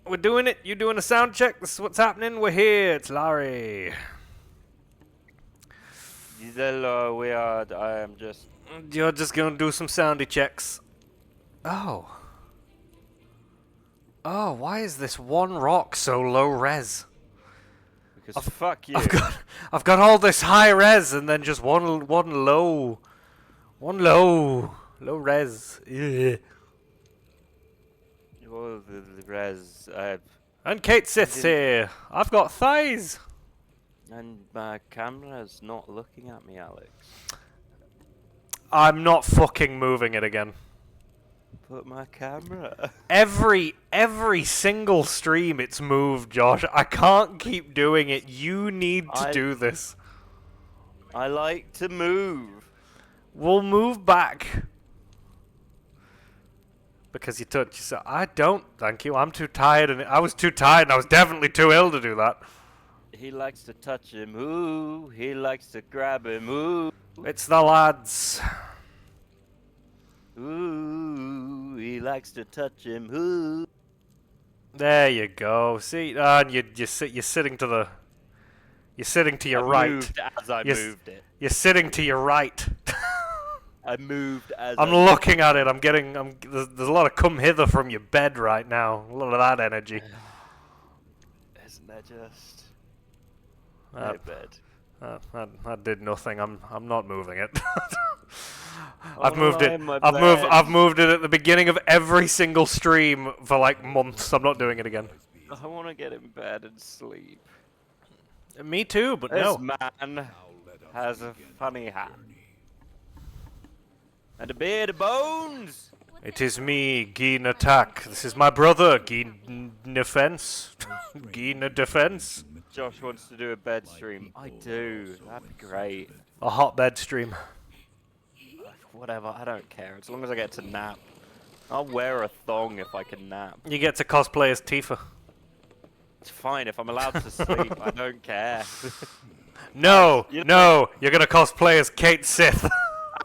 We're doing it. You doing a sound check? This is what's happening. We're here. It's Larry. Hello, we are. I am just. You're just gonna do some soundy checks. Oh. Oh, why is this one rock so low res? Because fuck you. I've got all this high res and then just one low res. Ugh. All the res. And Kate sits here. I've got thighs. And my camera's not looking at me, Alex. I'm not fucking moving it again. But my camera. Every single stream it's moved, Josh. I can't keep doing it. You need to do this. I like to move. We'll move back. Because you touch yourself. I don't, thank you. I'm too tired, and I was too tired, and I was definitely too ill to do that. He likes to touch him, ooh. He likes to grab him, ooh. It's the lads. Ooh, he likes to touch him, ooh. There you go. See, and you're sitting to the. You're sitting to your right. Moved as I moved it. You're sitting to your right. I moved as I'm looking at it. There's a lot of come hither from your bed right now. A lot of that energy. Isn't that just my bed? That did nothing. I'm not moving it. I've moved it at the beginning of every single stream for like months. I'm not doing it again. I want to get in bed and sleep. Me too, but this no. Man has a funny hat. And a beard of bones! It is me, Guy Attack. This is my brother, Guy Defense. Guy Defense. Josh wants to do a bed stream. I do. That'd be great. A hot bed stream. Whatever, I don't care. As long as I get to nap. I'll wear a thong if I can nap. You get to cosplay as Tifa. It's fine. If I'm allowed to sleep, I don't care. No, no, you're gonna cosplay as Kate Sith.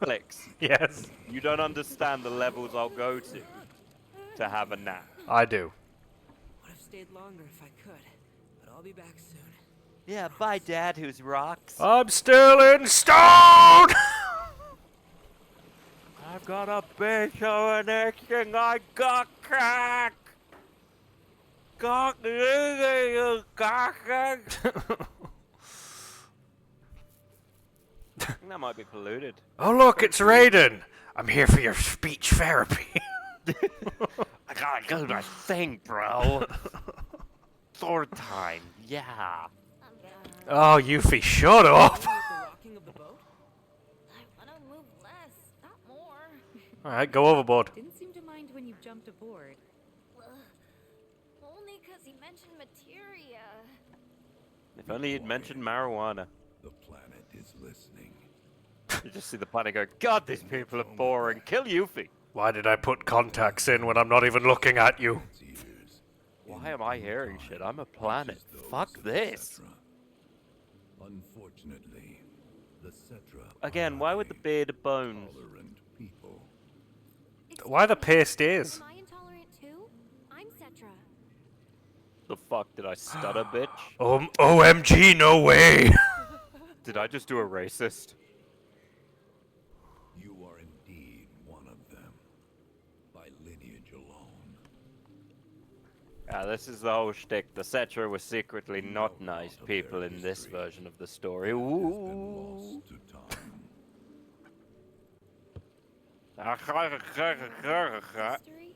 Alex. Yes. You don't understand the levels I'll go to have a nap. I do. Would have stayed longer if I could, but I'll be back soon. Yeah, bye, Dad, who's rocks. I'm still in stone! I've got a bitch over next thing I got crack. Got you got That might be polluted. Oh look, it's Raiden. I'm here for your speech therapy. I gotta do my thing, bro. Sword time, yeah. Oh, Yuffie, shut up. Alright, go overboard. Didn't seem to mind when you jumped aboard. Only because he mentioned materia. If only he'd mentioned marijuana. The planet is listening. You just see the planet go, God, these people are boring. Kill Yuffie. Why did I put contacts in when I'm not even looking at you? Why am I hearing shit? I'm a planet. Fuck this. Unfortunately, the Cetra again, why would the beard of bones? Why the paste ears? Am I intolerant too? I'm Cetra. The fuck did I stutter, bitch? OMG, no way! Did I just do a racist? You are indeed one of them, by lineage alone. Yeah, this is the whole shtick. The Cetra were secretly not nice people in this version of the story. Ooh. History?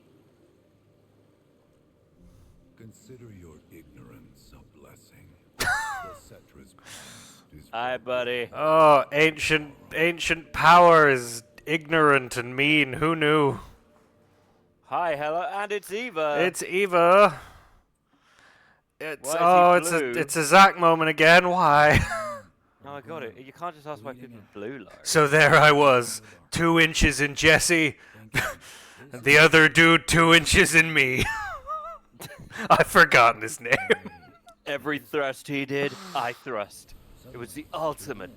Consider your ignorance a blessing. The Cetra's past is Hi, buddy. Oh, ancient power is ignorant and mean. Who knew? Hi, hello, and it's Eva. It's Eva. It's blue? it's a Zack moment again. Why? No, I got it. You can't just ask why people are blue, Larry. So there I was, 2 inches in Jesse, the other dude 2 inches in me. I've forgotten his name. Every thrust he did, I thrust. It was the ultimate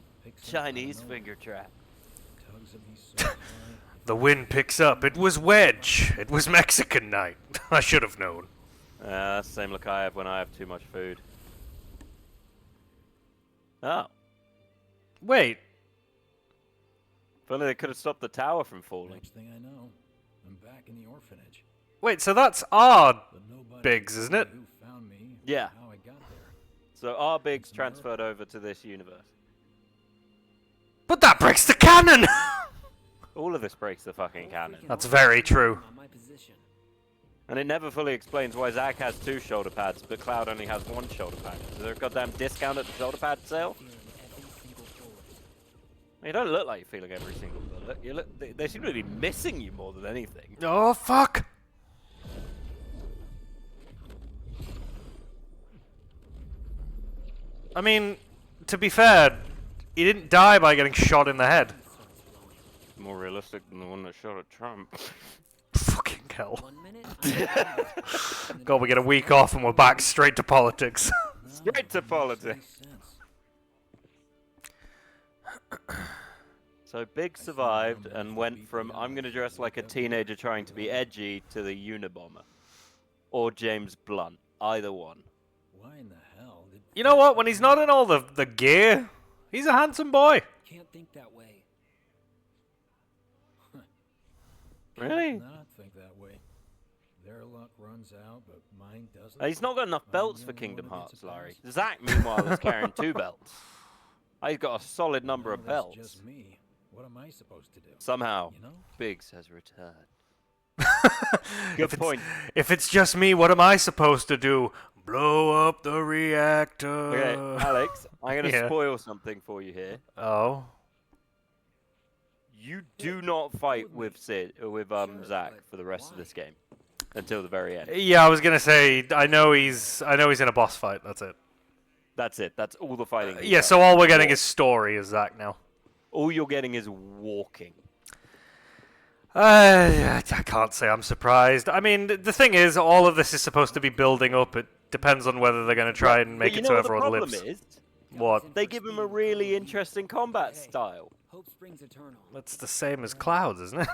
Chinese finger trap. The wind picks up. It was Wedge. It was Mexican night. I should have known. Same look I have when I have too much food. Oh. Wait. If only they could have stopped the tower from falling. Next thing I know, I'm back in the orphanage. Wait, so that's our But nobody Biggs, can isn't tell it? me who found me or Yeah. how I got there. So our Biggs transferred over to this universe. But that breaks the canon! All of this breaks the fucking canon. That's very true. On my position. And it never fully explains why Zack has 2 shoulder pads, but Cloud only has 1 shoulder pad. Is there a goddamn discount at the shoulder pad sale? Feeling every single bullet. You don't look like you're feeling every single bullet. You look, they seem to be missing you more than anything. Oh, fuck! I mean, to be fair, he didn't die by getting shot in the head. More realistic than the one that shot at Trump. Fucking hell. 1 minute. I'm God, we get a week off and we're back straight to politics. Straight to politics. Makes sense. So Big survived and went from I'm gonna dress like a teenager trying to be edgy to the Unabomber. Or James Blunt. Either one. Why in the hell did... You know what? When he's not in all the gear, he's a handsome boy. Can't think that way. Really? Not think that way. Their luck runs out, but mine doesn't. He's not got enough I'm belts the for only Kingdom one who gets Hearts, a Larry. pass. Zack, meanwhile, is carrying 2 belts. He's got a solid number of Well, that's belts. just me. What am I supposed to do? Somehow, You know? Biggs has returned. If Good it's- point. If it's just me, what am I supposed to do? Blow up the reactor. Okay, Alex, I'm gonna Yeah. spoil something for you here. Oh. You do not fight with Zack for the rest of this game until the very end. Yeah, I was gonna say. I know he's in a boss fight. That's it. That's it. That's all the fighting. he Yeah. does. So all we're getting is story as Zack now. All you're getting is walking. I can't say I'm surprised. I mean, the thing is, all of this is supposed to be building up. It depends on whether they're going to try and make But you it know so what the everyone problem lives. is? What? They give him a really interesting combat style. Hope springs eternal. That's the same as Clouds, isn't it?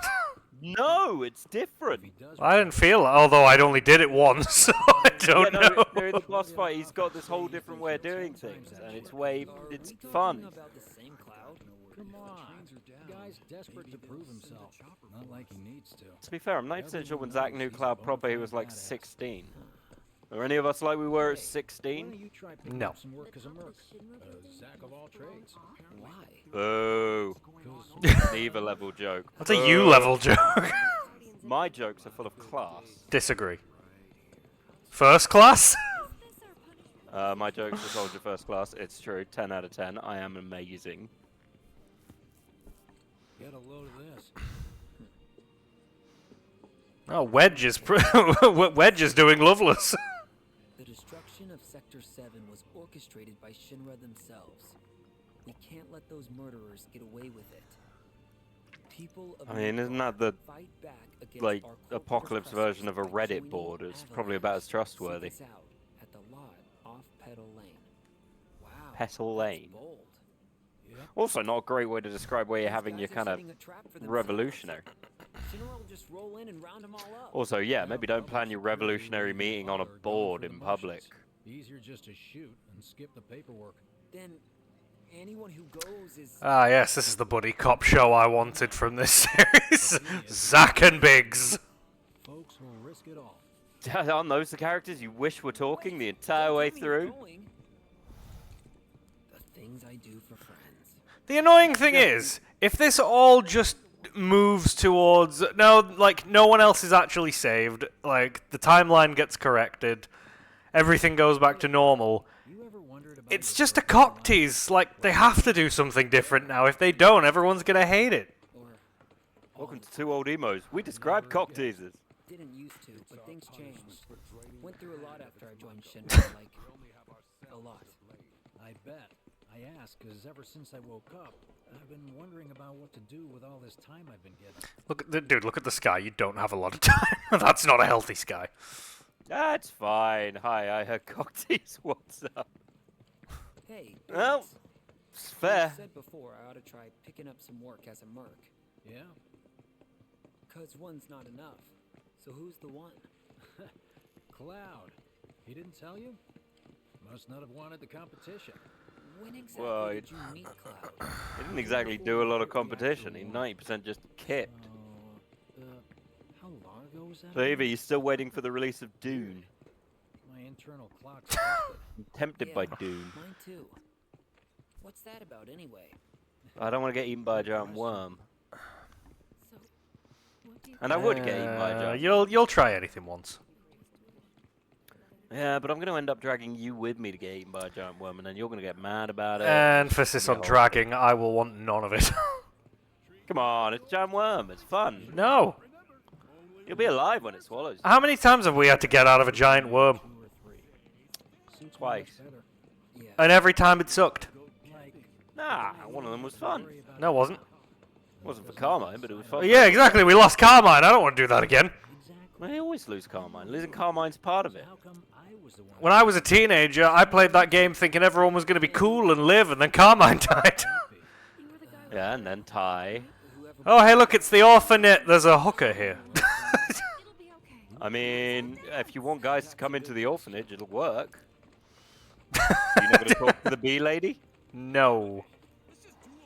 No, it's If different. he does I didn't feel, although I'd only did it once, so I don't Yeah, know. no, in the boss fight, he's got this whole different way of doing things, and it's fun. About the same cloud. Come on. The guy's desperate to prove himself. Not like he needs to. To be fair, I'm 90% sure when Zack knew Cloud proper, he was like 16. Are any of us like we were at Why don't 16? you try picking No. up some work as a merc? Zack of all trades. Why? Boo. 'Cause Neither level joke. That's a U-level joke. My jokes are full of class. Disagree. First class? My jokes are soldier first class. It's true. 10 out of 10. I am amazing. get a load of this. Oh, Wedge is Wedge is doing Loveless. The destruction of Sector 7 was orchestrated by Shinra themselves. We can't let those murderers get away with it. People of I mean, isn't that the fight back against like our corporate apocalypse oppressors version of a by Reddit joining board? It's Avalanche. probably about as trustworthy. Seek us out at the lot off Petal Lane. Wow. Petal that's Lane. bold. Also, not a great way to describe where you're having your Guys are kind of setting a trap for themselves. revolutionary. Shinra will just roll in and round them all up. Also, yeah, maybe don't plan your revolutionary meeting on a board in public. Easier just to shoot and skip the paperwork. Then anyone who goes is Ah, yes, this is the buddy cop show I wanted from this series. Zack and Biggs. Folks will risk it all. Aren't those the characters you wish were talking the entire way through? The things I do for friends. The annoying thing is, if this all just moves towards no one else is actually saved, like the timeline gets corrected, everything goes back to normal. You ever wondered about It's your just a personal cock tease. Like they have to do something different now. If they don't, everyone's gonna hate it. Or Welcome to Two Old Emos. We described cock teasers. didn't used to, but things changed. Went through a lot after I joined Shinra, like a lot. I bet. I ask because ever since I woke up, I've been wondering about what to do with all this time I've been getting. Look at the dude. Look at the sky. You don't have a lot of time. That's not a healthy sky. That's fine. Hi, I heard cock tease. What's up? Hey, Well, Biggs, it's you fair. said before I ought to try picking up some work as a merc. Yeah? 'Cause one's not enough. So who's the one? Cloud. He didn't tell you? Must not have wanted the competition. When exactly Well, did you meet Cloud? He didn't exactly do a lot of competition. He 90% just kicked. How long ago was that? So Evie, you're still waiting for the release of Dune. My internal clock's busted. I'm tempted by Yeah, Dune. Mine too. What's that about anyway? I don't want to get eaten by a giant worm. So, what do you And I would get eaten by a giant You'll try anything once. Yeah, but I'm going to end up dragging you with me to get eaten by a giant worm, and then you're going to get mad about it. Emphasis on Yeah. dragging. I will want none of it. Come on, it's a giant worm. It's fun. No. You'll be alive when it swallows. How many times have we had to get out of a giant worm? 2 or 3. Suits me much Twice. better. Yeah. And every time it sucked. Like, Nah, one of them was fun. worry about No, it wasn't. It wasn't for Carmine, but it was fun. Yeah, exactly. We lost Carmine. I don't want to do that again. exactly. Well, they always lose Carmine. Losing Carmine's part of it. How come I was the one? When I was a teenager, I played that game thinking everyone was going to be cool and live, and then Carmine died. happy? You were the guy Yeah, and then Ty. Whoever Oh, hey, look, it's the orphanage. There's a hooker here. It'll be okay. I mean, if you want guys to come into the orphanage, it'll work. You're not going to talk to the bee lady? No.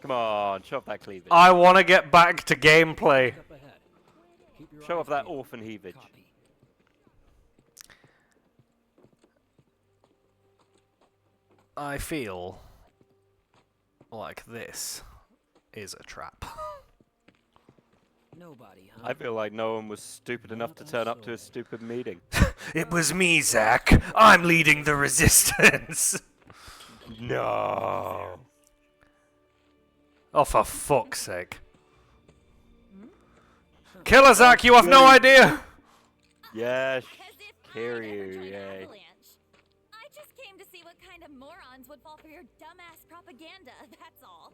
Come on, show off that cleavage. I want to get back to gameplay. Up ahead. Keep your Show eyes off that peeled. orphan heavage. copy. I feel like this is a trap. Nobody, huh? I feel like no one was stupid enough to turn up to a stupid meeting. It was me, Zach. I'm leading the resistance. No. Oh, for fuck's sake. Killer Zach, you have no idea. Yes. As if Hear I'd ever you, join yay. Avalanche. I just came to see what kind of morons would fall for your dumbass propaganda, that's all.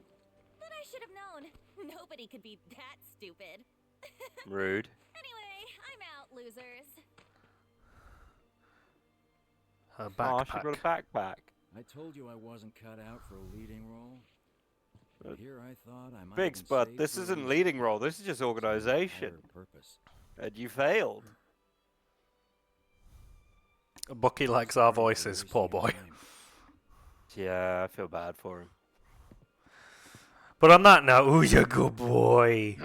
But I should have known. Nobody could be that stupid. Rude. Anyway, I'm out, losers. Her Oh, she brought a backpack. backpack. I told you I wasn't cut out for a leading role. But here I thought I might Biggs, have been but saved this for a isn't reason. leading role. This is just organization. Higher purpose. And you failed. Bucky likes our Sorry for voices, wasting poor your boy. time. Yeah, I feel bad for him. But on that note, ooh, you good boy.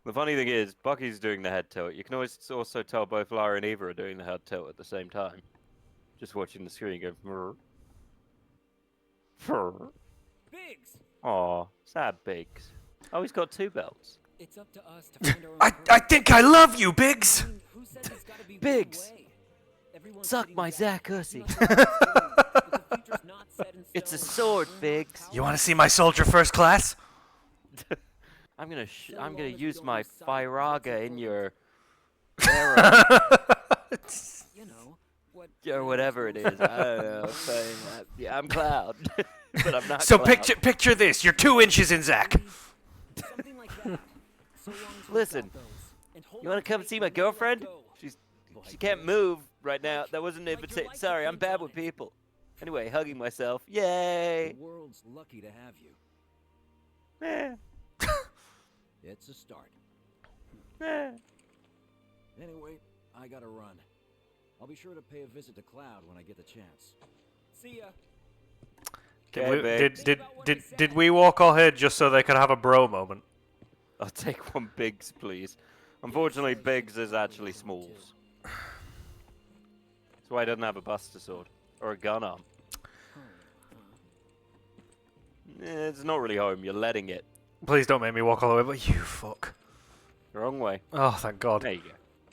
The funny thing is, Bucky's doing the head tilt. You can always also tell both Lara and Eva are doing the head tilt at the same time. Just watching the screen go. "Frrr. Frrr." Biggs! Aw, sad Biggs. Oh, he's got 2 belts. It's up to us to find our own I purpose. think I love you, Biggs. I mean, who says it's gotta be one Biggs, way? Everyone's suck sitting my back. Zac It's Hussey. not about feelings, but the future's not set in It's a stone. sword, We're not Biggs. You want to see my soldier first class? I'm gonna So I'm long gonna as we use don't my lose sight of what's Firaga in important. your arrow You know, what or whatever it is. I don't know. Saying that. Yeah, I'm Cloud, but I'm not. So Cloud. picture this. You're 2 inches in Zach. something like that. So long as we've Listen, got those. And hold You want on to come tight see and my never let girlfriend? go. She can't move right now. That wasn't an Like your invitation. life Sorry, I'm depends bad on with it. people. Anyway, hugging myself. Yay! The world's lucky to have you. Eh, It's a start. eh. Anyway, I gotta run. I'll be sure to pay a visit to Cloud when I get the chance. See ya. Okay, Biggs. Did we walk all here just so they could have a bro moment? I'll take one Biggs, please. Unfortunately, Biggs is actually Smalls. That's why he doesn't have a Buster Sword. Or a gun arm. It's not really home, you're letting it. Please don't make me walk all the way, but you fuck. Wrong way. Oh, thank God. There you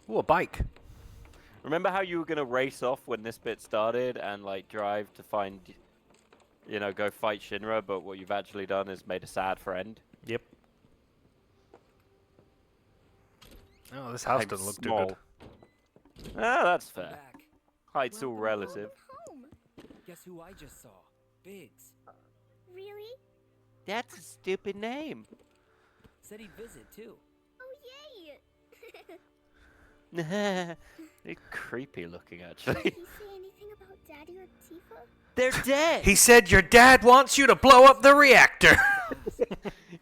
go. Ooh, a bike. Remember how you were going to race off when this bit started and, like, drive to find, you know, go fight Shinra, but what you've actually done is made a sad friend? Yep. Oh, this house I'm doesn't look small. too good. Ah, that's I'm fair. back. Height's all relative. Home. Guess who I just saw? Biggs. Really? That's a stupid name. Said he'd visit too. Oh, yay! They're creepy looking, Did actually. he say anything about Daddy or Tifa? They're dead! He said your dad wants you to blow up the reactor.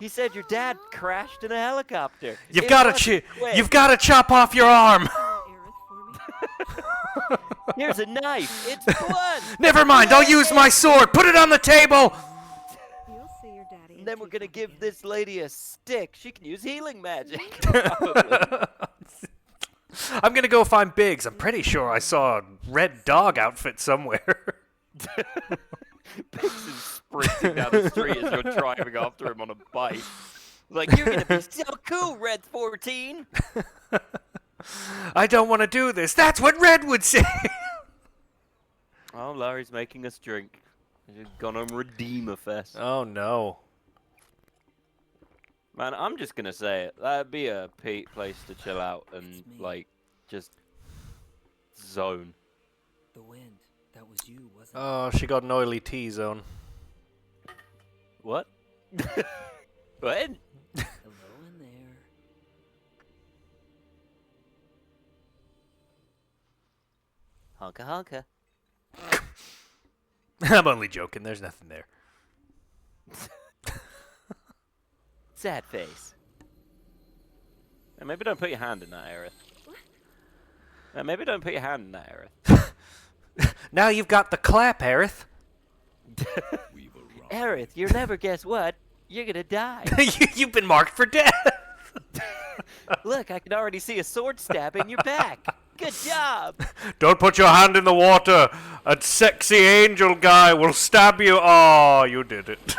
He said your dad crashed in a helicopter. You've It got wasn't to quick. you've got to chop off your arm. Aerith for me? Here's a knife. It's blood. Never mind, I'll use my sword. Put it on the table. You'll see your daddy. And then we're gonna give this lady a stick. She can use healing magic. I'm gonna go find Biggs. I'm pretty sure I saw a red dog outfit somewhere. Biggs is sprinting down the street as you're driving after him on a bike. Like, you're gonna be so cool, Red 14. I don't want to do this. That's what Red would say. Oh, Larry's making us drink. He's gone on Redeemer Fest. Oh no. Man, I'm just gonna say it. That'd be a place to chill out and, like, just zone. The wind. That was you, wasn't Oh, she got an oily T-zone. What? What? it? Hello in there. Honka honka. I'm only joking. There's nothing there. Sad face. And maybe don't put your hand in that, Aerith. Maybe don't put your hand in that, Aerith. Now you've got the clap, Aerith. Aerith, you'll never guess what? You're gonna die. You've been marked for death. Look, I can already see a sword stab in your back. Good job. Don't put your hand in the water. A sexy angel guy will stab you. Oh, you did it.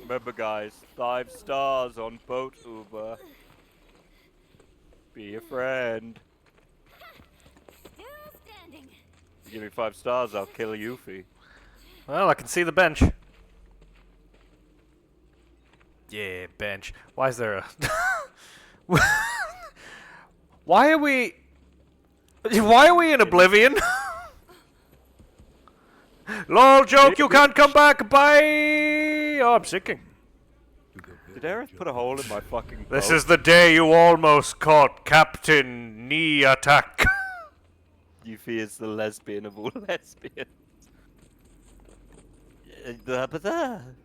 Remember, guys, 5 stars on boat Uber. Be a friend. Still standing. Give me 5 stars, I'll kill Yuffie. Well, I can see the bench. Yeah, bench. Why is there a... Why are we in Oblivion? Lol, joke, you can't come back. Bye. Oh, I'm sinking. Did Aerith put a hole in my fucking boat? This is the day you almost caught Captain Knee Attack. Yuffie is the lesbian of all lesbians.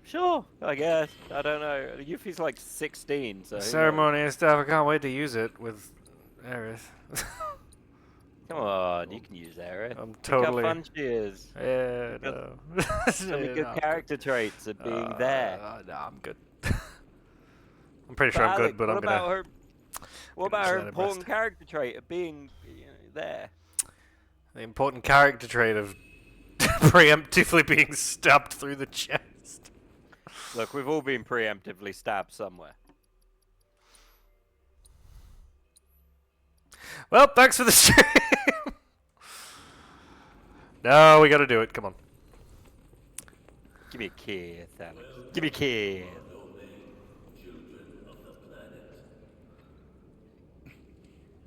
Sure, I guess. I don't know. Yuffie's like 16, so... who knows? Ceremony and stuff. I can't wait to use it with Aerith. Come on, you can use Aerith. I'm Look totally... how fun she is. Yeah, no. So many good character traits of being there. No, I'm good. I'm pretty sure I'm good, but I'm gonna... What about her let it important rest. character trait of being there? The important character trait of preemptively being stabbed through the chest. Look, we've all been preemptively stabbed somewhere. Well, thanks for the stream. No, we gotta do it. Come on. Give me a kiss, Alex. Give me a kiss.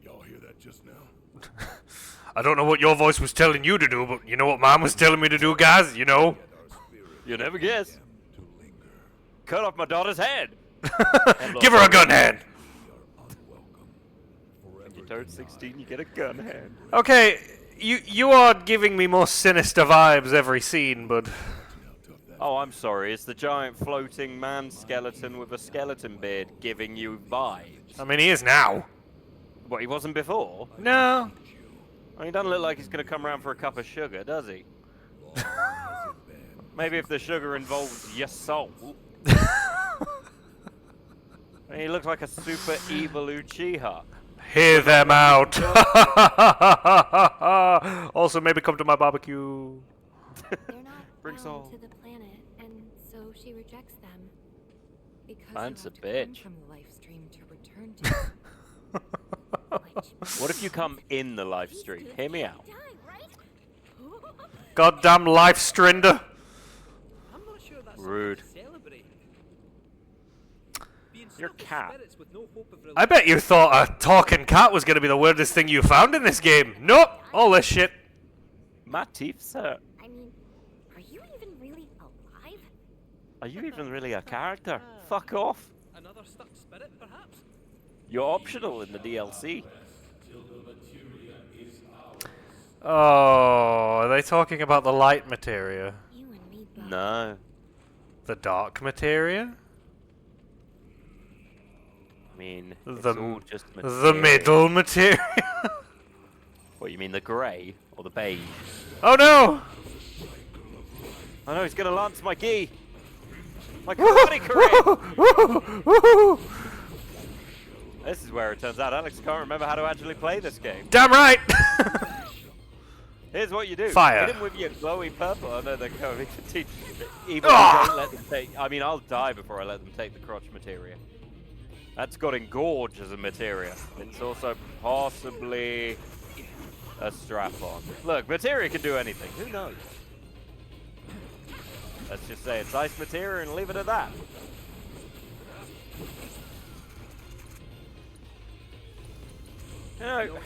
Y'all hear that just now? I don't know what your voice was telling you to do, but you know what mine was telling me to do, guys? You know? You'll never guess. Cut off my daughter's head. Give her a gun hand. When you turn 16, you get a gun hand. Okay, you are giving me more sinister vibes every scene, but... Oh, I'm sorry. It's the giant floating man skeleton with a skeleton beard giving you vibes. I mean, he is now. What, he wasn't before? No. Well, he doesn't look like he's going to come around for a cup of sugar, does he? Maybe if the sugar involves your soul. He looks like a super evil Uchiha. Hear them out. Also, maybe come to my barbecue. They're not Bring bound Saul. to the planet, and so she rejects them. Because Man's you a have to come bitch. from the life stream to return to it. What if you come in the live stream? Hear me out. Die, right? Goddamn life strinder. I'm not sure that's Rude. something to celebrate. Being You're a selfish cat. spirits with no hope of I bet you thought a talking cat was going to be the weirdest thing you found in this game. Nope. All this shit. My teeth, sir. I mean, are you even really alive? Are you even really a character? Fuck off. another stuck spirit, perhaps? You're optional in the DLC. Oh, are they talking about the light materia? You and me both. No. The dark materia? I mean, it's The all just The material. middle materia? What, you mean the grey or the beige? Oh no! Oh no, he's gonna lance my gi! My karate career! Woohoo! This is where it turns out Alex can't remember how to actually play this game. Damn right! Here's what you do. Fire. Hit him with your glowy purple. Oh no, they're going to teach. Even if you Ah! don't let them take. I mean, I'll die before I let them take the crotch materia. That's got engorge as a materia. It's also possibly a strap-on. Look, materia can do anything. Who knows? Let's just say it's ice materia and leave it at that. You know,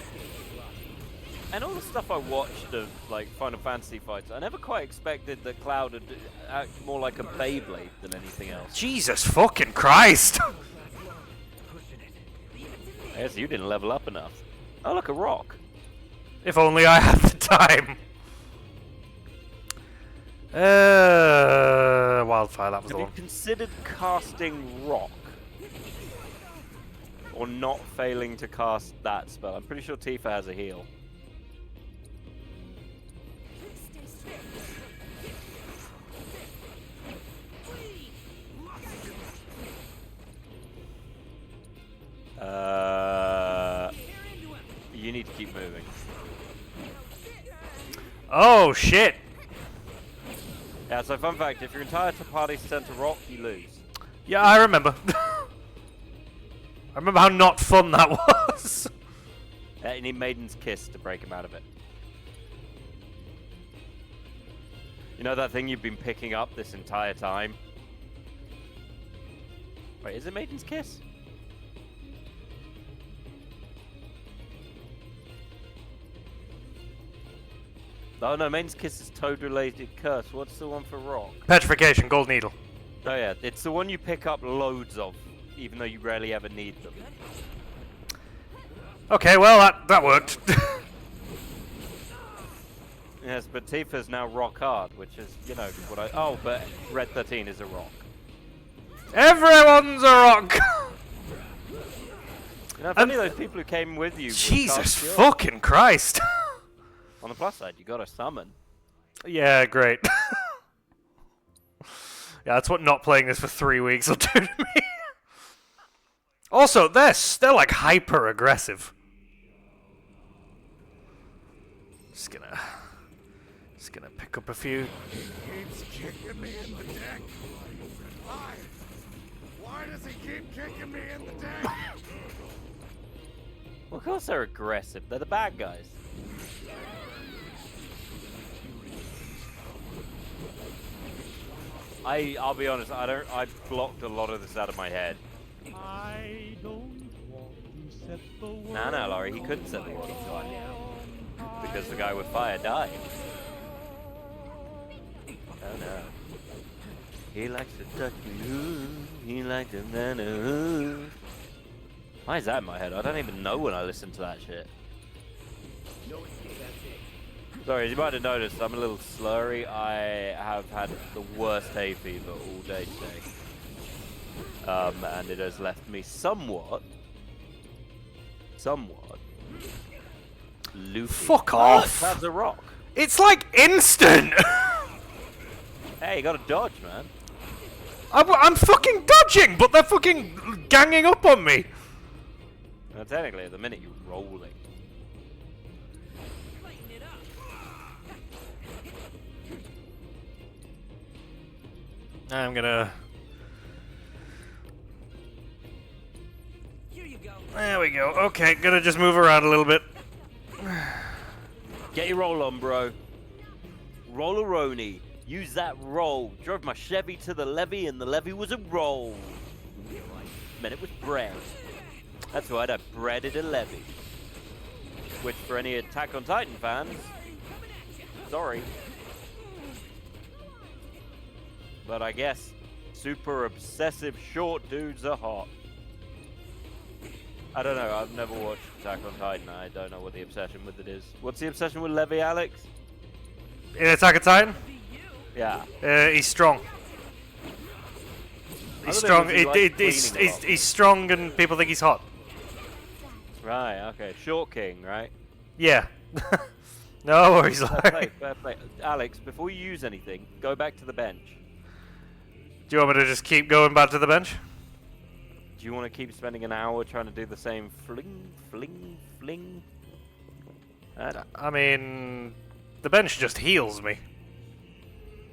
and all the stuff I watched of like Final Fantasy fights, I never quite expected that Cloud would act more like a Beyblade than anything else. Jesus fucking Christ! I guess you didn't level up enough. Oh, look, a rock. If only I had the time. Wildfire, that was the Have you one. considered casting rock? Or not failing to cast that spell? I'm pretty sure Tifa has a heal. You need to keep moving. Oh shit! Yeah, so fun fact, if your entire party's turned to rock, you lose. Yeah, I remember. I remember how not fun that was. You need Maiden's Kiss to break him out of it. You know that thing you've been picking up this entire time? Wait, is it Maiden's Kiss? Oh no, Maiden's Kiss is Toad-related curse. What's the one for rock? Petrification, gold needle. Oh yeah, it's the one you pick up loads of, even though you rarely ever need them. Okay, well that worked. Yes, but Tifa's now rock hard, which is, you know, what I... Oh, but Red 13 is a rock. Everyone's a rock. You know, if any of those people who came with you... would Jesus cast shield. fucking Christ. On the plus side, you got a summon. Yeah, great. Yeah, that's what not playing this for 3 weeks will do to me. Also, they're like hyper aggressive. Just gonna pick up a few. Keeps kicking me in the deck. Why does he keep kicking me in the deck? Well, of course they're aggressive. They're the bad guys. I'll be honest, I blocked a lot of this out of my head. I don't want to set the world No, Laurie, he couldn't set the world on fire. Because the guy with fire died. Oh no. He likes to touch me, ooh. He likes to ooh. Why is that in my head? I don't even know when I listen to that shit. Sorry, as you might have noticed, I'm a little slurry. I have had the worst hay fever all day today. And it has left me somewhat loopy. Fuck off! That's a rock. It's like instant! Hey, you gotta dodge, man. I'm fucking dodging, but they're fucking ganging up on me. Now, technically, at the minute, you're rolling. I'm gonna... There we go. Okay, gonna just move around a little bit. Get your roll on, bro. Roll-a-roni. Use that roll. Drove my Chevy to the levee, and the levee was a roll. Meant it was bread. That's right, I breaded a levee. Which, for any Attack on Titan fans, sorry. But I guess super obsessive short dudes are hot. I don't know, I've never watched Attack on Titan. I don't know what the obsession with it is. What's the obsession with Levi, Alex? In Attack on Titan? Yeah. He's strong. He's strong. He's strong, and people think he's hot. Right, okay. Short King, right? Yeah, No worries, Fair play, Larry. fair play. Alex, before you use anything, go back to the bench. Do you want me to just keep going back to the bench? Do you want to keep spending an hour trying to do the same fling, fling, fling? I mean, the bench just heals me.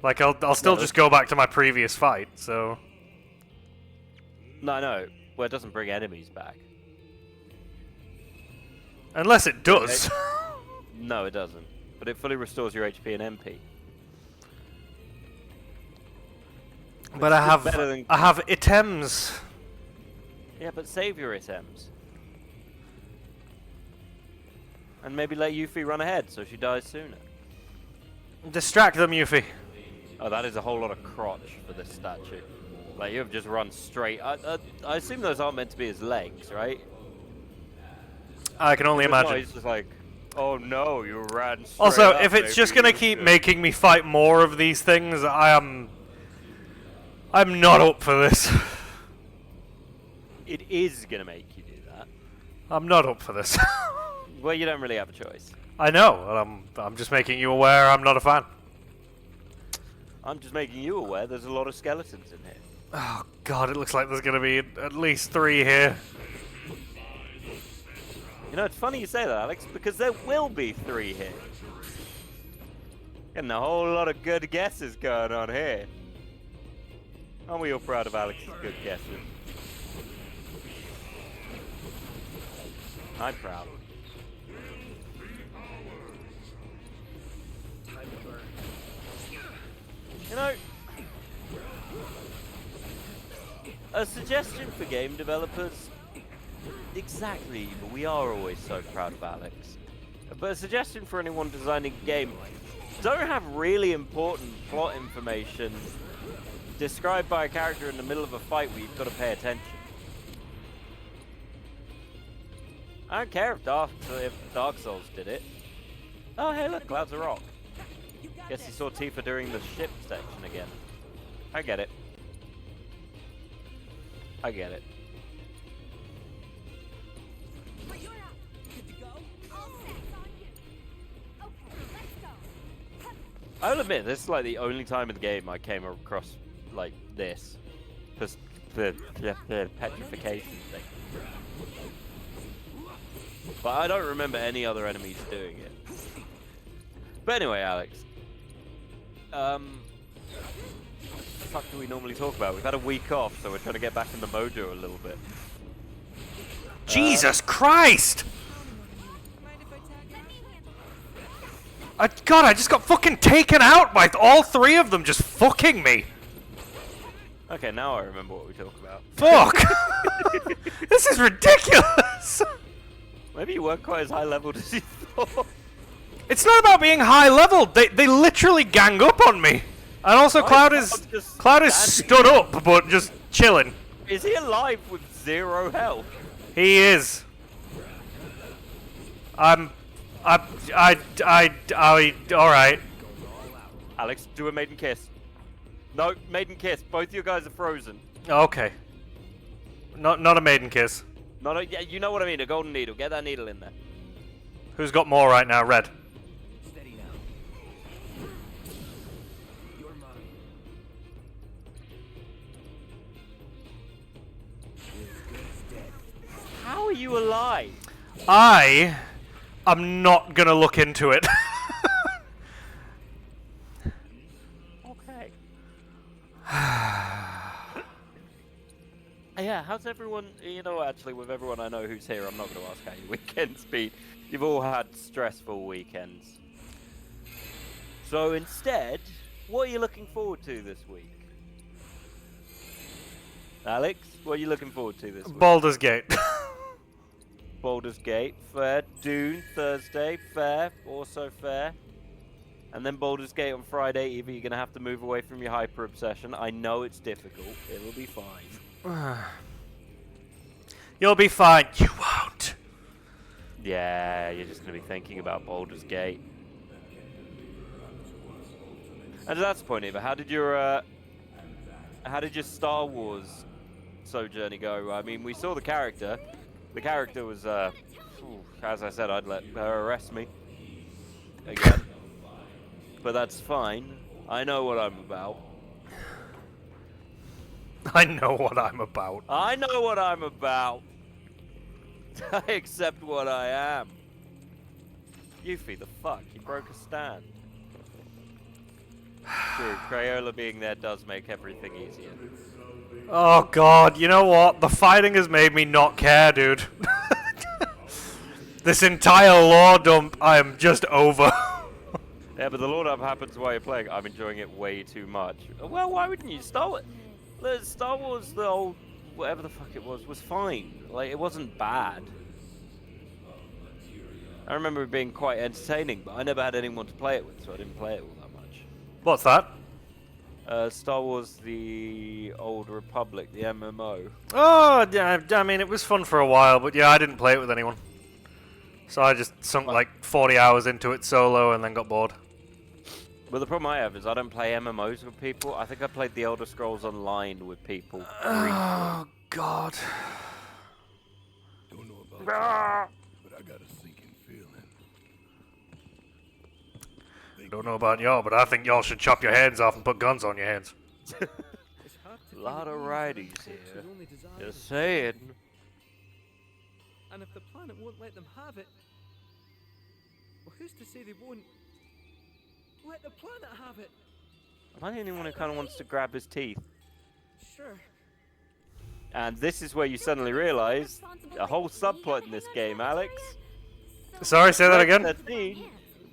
Like, I'll still just go back to my previous fight, so... No. Well, it doesn't bring enemies back. Unless it does. No, it doesn't. But it fully restores your HP and MP. But I better than- have items. Yeah, but save your items. And maybe let Yuffie run ahead so she dies sooner. Distract them, Yuffie. Oh, that is a whole lot of crotch for this statue. Like, you have just run straight. I assume those aren't meant to be his legs, right? I can only If not, imagine. he's just like, oh no, you ran straight Also, up, if it's just maybe gonna you keep should." making me fight more of these things, I'm not up for this. It is gonna make you do that. I'm not up for this. Well, you don't really have a choice. I know, and I'm just making you aware I'm not a fan. I'm just making you aware there's a lot of skeletons in here. Oh god, it looks like there's gonna be at least 3 here. You know, it's funny you say that, Alex, because there will be 3 here. Getting a whole lot of good guesses going on here. Aren't we all proud of Alex's good guesses? I'm proud. You know, a suggestion for game developers. Exactly, but we are always so proud of Alex. But a suggestion for anyone designing a game: don't have really important plot information described by a character in the middle of a fight where you've got to pay attention. I don't care if Dark Souls did it. Oh, hey, look, Cloud's a rock. Guess he saw Tifa during the ship section again. I get it. I get it. But you're up. Good to go? All set on you. Okay, let's go. I'll admit, this is like the only time in the game I came across like this. Just the petrification thing. But I don't remember any other enemies doing it. But anyway, Alex. What the fuck do we normally talk about? We've had a week off, so we're trying to get back in the mojo a little bit. Jesus Christ! God, I just got fucking taken out by all 3 of them just fucking me. Okay, now I remember what we talk about. Fuck! This is ridiculous! Maybe you weren't quite as high leveled as you thought. It's not about being high level. They literally gang up on me. And also Cloud is stood up but just chilling. Is he alive with 0 health? He is. All right. Alex, do a maiden kiss. No, maiden kiss. Both you guys are frozen. Okay. Not a maiden kiss. Not a, yeah, you know what I mean. A golden needle. Get that needle in there. Who's got more right now? Red. Steady now. You're mine. How are you alive? I am not gonna look into it. Okay. Yeah, how's everyone? You know, actually, with everyone I know who's here, I'm not going to ask how your weekend's been. You've all had stressful weekends. So instead, what are you looking forward to this week? Alex, what are you looking forward to this week? Baldur's Gate. Baldur's Gate, fair. Dune, Thursday, fair. Also fair. And then Baldur's Gate on Friday. Either you're going to have to move away from your hyper obsession. I know it's difficult. It will be fine. You'll be fine. You won't. Yeah, you're just going to be thinking about Baldur's Gate. And that's the point, Eva. How did your Star Wars sojourn go? I mean, we saw the character. The character was, as I said, I'd let her arrest me. again. But that's fine. I know what I'm about. I know what I'm about. I know what I'm about. I accept what I am. Yuffie, the fuck? You broke a stand. True, Crayola being there does make everything easier. Oh god, you know what? The fighting has made me not care, dude. This entire lore dump, I am just over. Yeah, but the lore dump happens while you're playing. I'm enjoying it way too much. Well, why wouldn't you? Star Wars, the old, whatever the fuck it was fine. Like, it wasn't bad. I remember it being quite entertaining, but I never had anyone to play it with, so I didn't play it all that much. What's that? Star Wars: The Old Republic, the MMO. Oh, yeah, I mean, it was fun for a while, but yeah, I didn't play it with anyone. So I just sunk like 40 hours into it solo and then got bored. Well, the problem I have is I don't play MMOs with people. I think I played The Elder Scrolls Online with people. Oh, God. Don't know about you, but I got a sinking feeling. Don't know about y'all, but I think y'all should chop your hands off and put guns on your hands. A lot of righties here. Just saying. And if the planet won't let them have it, well, who's to say they won't let the planet have it? Am I the only one who kind of wants to grab his teeth? Sure. And this is where you suddenly realize a whole subplot in this game, Alex. Sorry, say that again?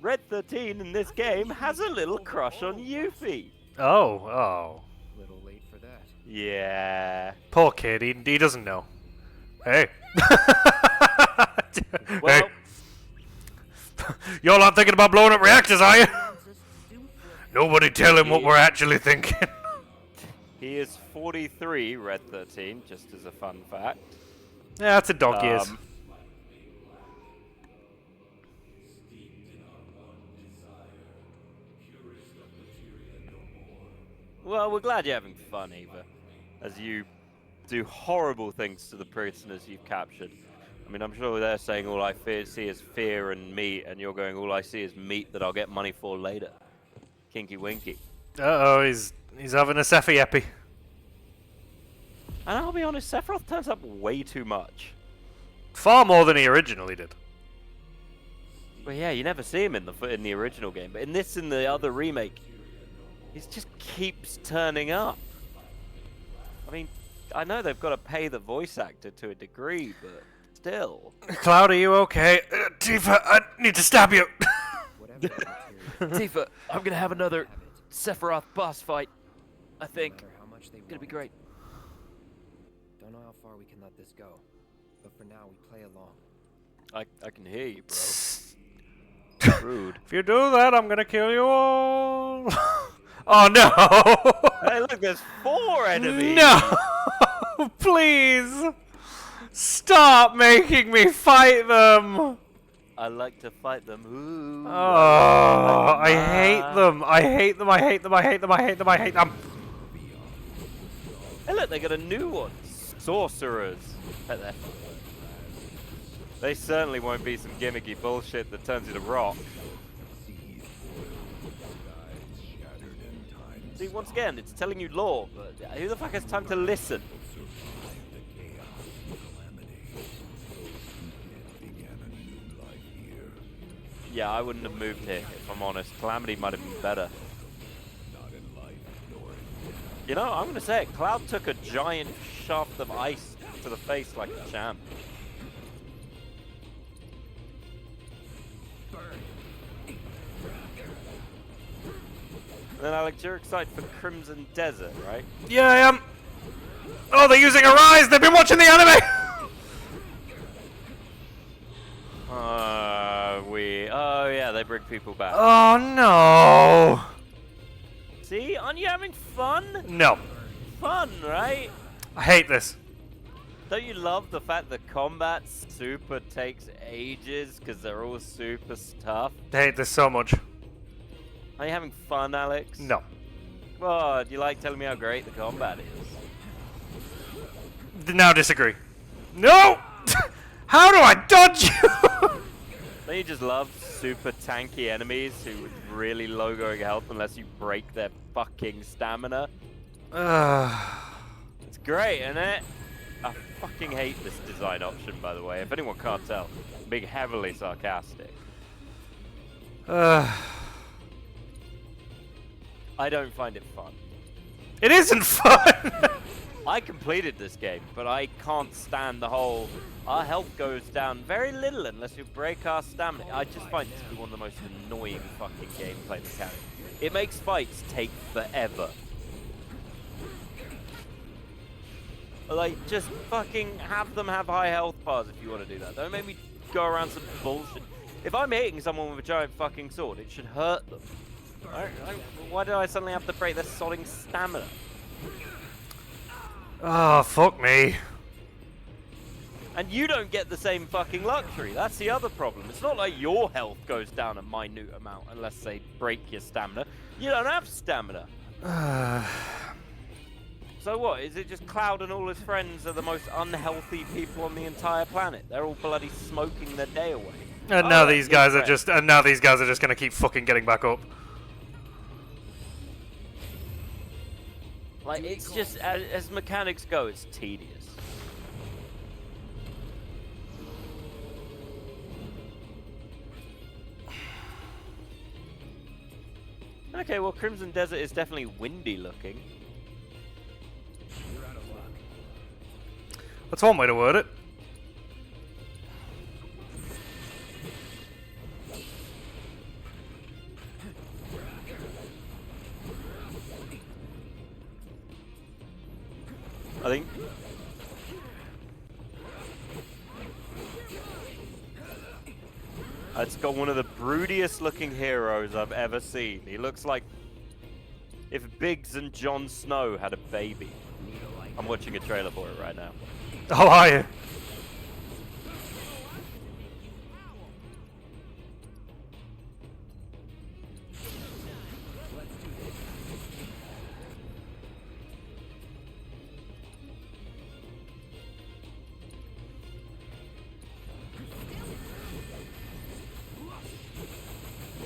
Red 13 in this game has a little crush on Yuffie. Oh. Little late for that. Yeah. Poor kid, he doesn't know. Hey. Well, hey. Y'all aren't thinking about blowing up reactors, are you? Nobody tell him what we're actually thinking. he is 43, Red 13, just as a fun fact. Yeah, that's a dog years. Well, we're glad you're having fun, Eva, as you do horrible things to the prisoners you've captured. I mean, I'm sure they're saying all I see is fear and meat, and you're going, all I see is meat that I'll get money for later. Kinky winky. Uh-oh, he's having a Sephi epi. And I'll be honest, Sephiroth turns up way too much. Far more than he originally did. Well, yeah, you never see him in the original game, but in the other remake, he just keeps turning up. I mean, I know they've got to pay the voice actor to a degree, but still. Cloud, are you okay? Tifa, I need to stab you. Tifa, I'm gonna have another Sephiroth boss fight. I think. It's gonna be great. Don't know how far we can let this go, but for now we play along. I can hear you, bro. Rude. If you do that, I'm gonna kill you all. Oh no! Hey, look, there's 4 enemies. No! Please! Stop making me fight them! I like to fight them. Ooh. Oh, I hate them. I hate them. I hate them. I hate them. I hate them. I hate them. Hey, look, they got a new one. Sorcerers. They certainly won't be some gimmicky bullshit that turns you to rock. See, once again, it's telling you lore, but who the fuck has time to listen? Yeah, I wouldn't have moved here, if I'm honest. Calamity might have been better. You know, I'm gonna say it. Cloud took a giant shaft of ice to the face like a champ. And then, Alex, you're excited for Crimson Desert, right? Yeah, I am. Oh, they're using a rise. They've been watching the anime. Oh yeah, they bring people back. Oh no. See, aren't you having fun? No. Fun, right? I hate this. Don't you love the fact that combat super takes ages because they're all super tough? I hate this so much. Are you having fun, Alex? No. Well, do you like telling me how great the combat is? Now disagree. No! How do I dodge you? Don't you just love super tanky enemies who with really low going health unless you break their fucking stamina? It's great, isn't it? I fucking hate this design option, by the way. If anyone can't tell, I'm being heavily sarcastic. I don't find it fun. It isn't fun! I completed this game, but I can't stand the whole, our health goes down very little unless you break our stamina. I just find this to be one of the most annoying fucking gameplay mechanics. It makes fights take forever. Like, just fucking have them have high health bars if you want to do that. Don't make me go around some bullshit. If I'm hitting someone with a giant fucking sword, it should hurt them. Why do I suddenly have to break their sodding stamina? Oh, fuck me. And you don't get the same fucking luxury. That's the other problem. It's not like your health goes down a minute amount unless they break your stamina. You don't have stamina. So what? Is it just Cloud and all his friends are the most unhealthy people on the entire planet? They're all bloody smoking their day away. And now these guys are just gonna keep fucking getting back up. Like, it's just, as mechanics go, it's tedious. Okay, well, Crimson Desert is definitely windy looking. That's one way to word it. I think. It's got one of the broodiest looking heroes I've ever seen. He looks like if Biggs and Jon Snow had a baby. I'm watching a trailer for it right now. Oh, are you?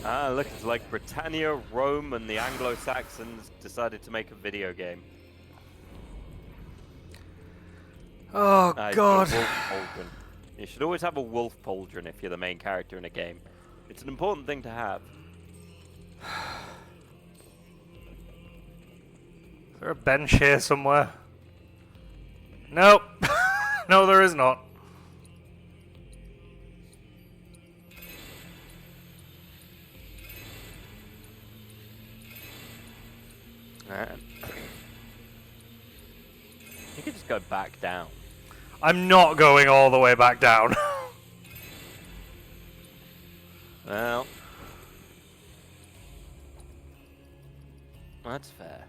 Ah, look, it's like Britannia, Rome, and the Anglo-Saxons decided to make a video game. Oh, God. Wolf Pauldron. You should always have a Wolf Pauldron if you're the main character in a game. It's an important thing to have. Is there a bench here somewhere? Nope. No, there is not. You could just go back down. I'm not going all the way back down. Well, that's fair.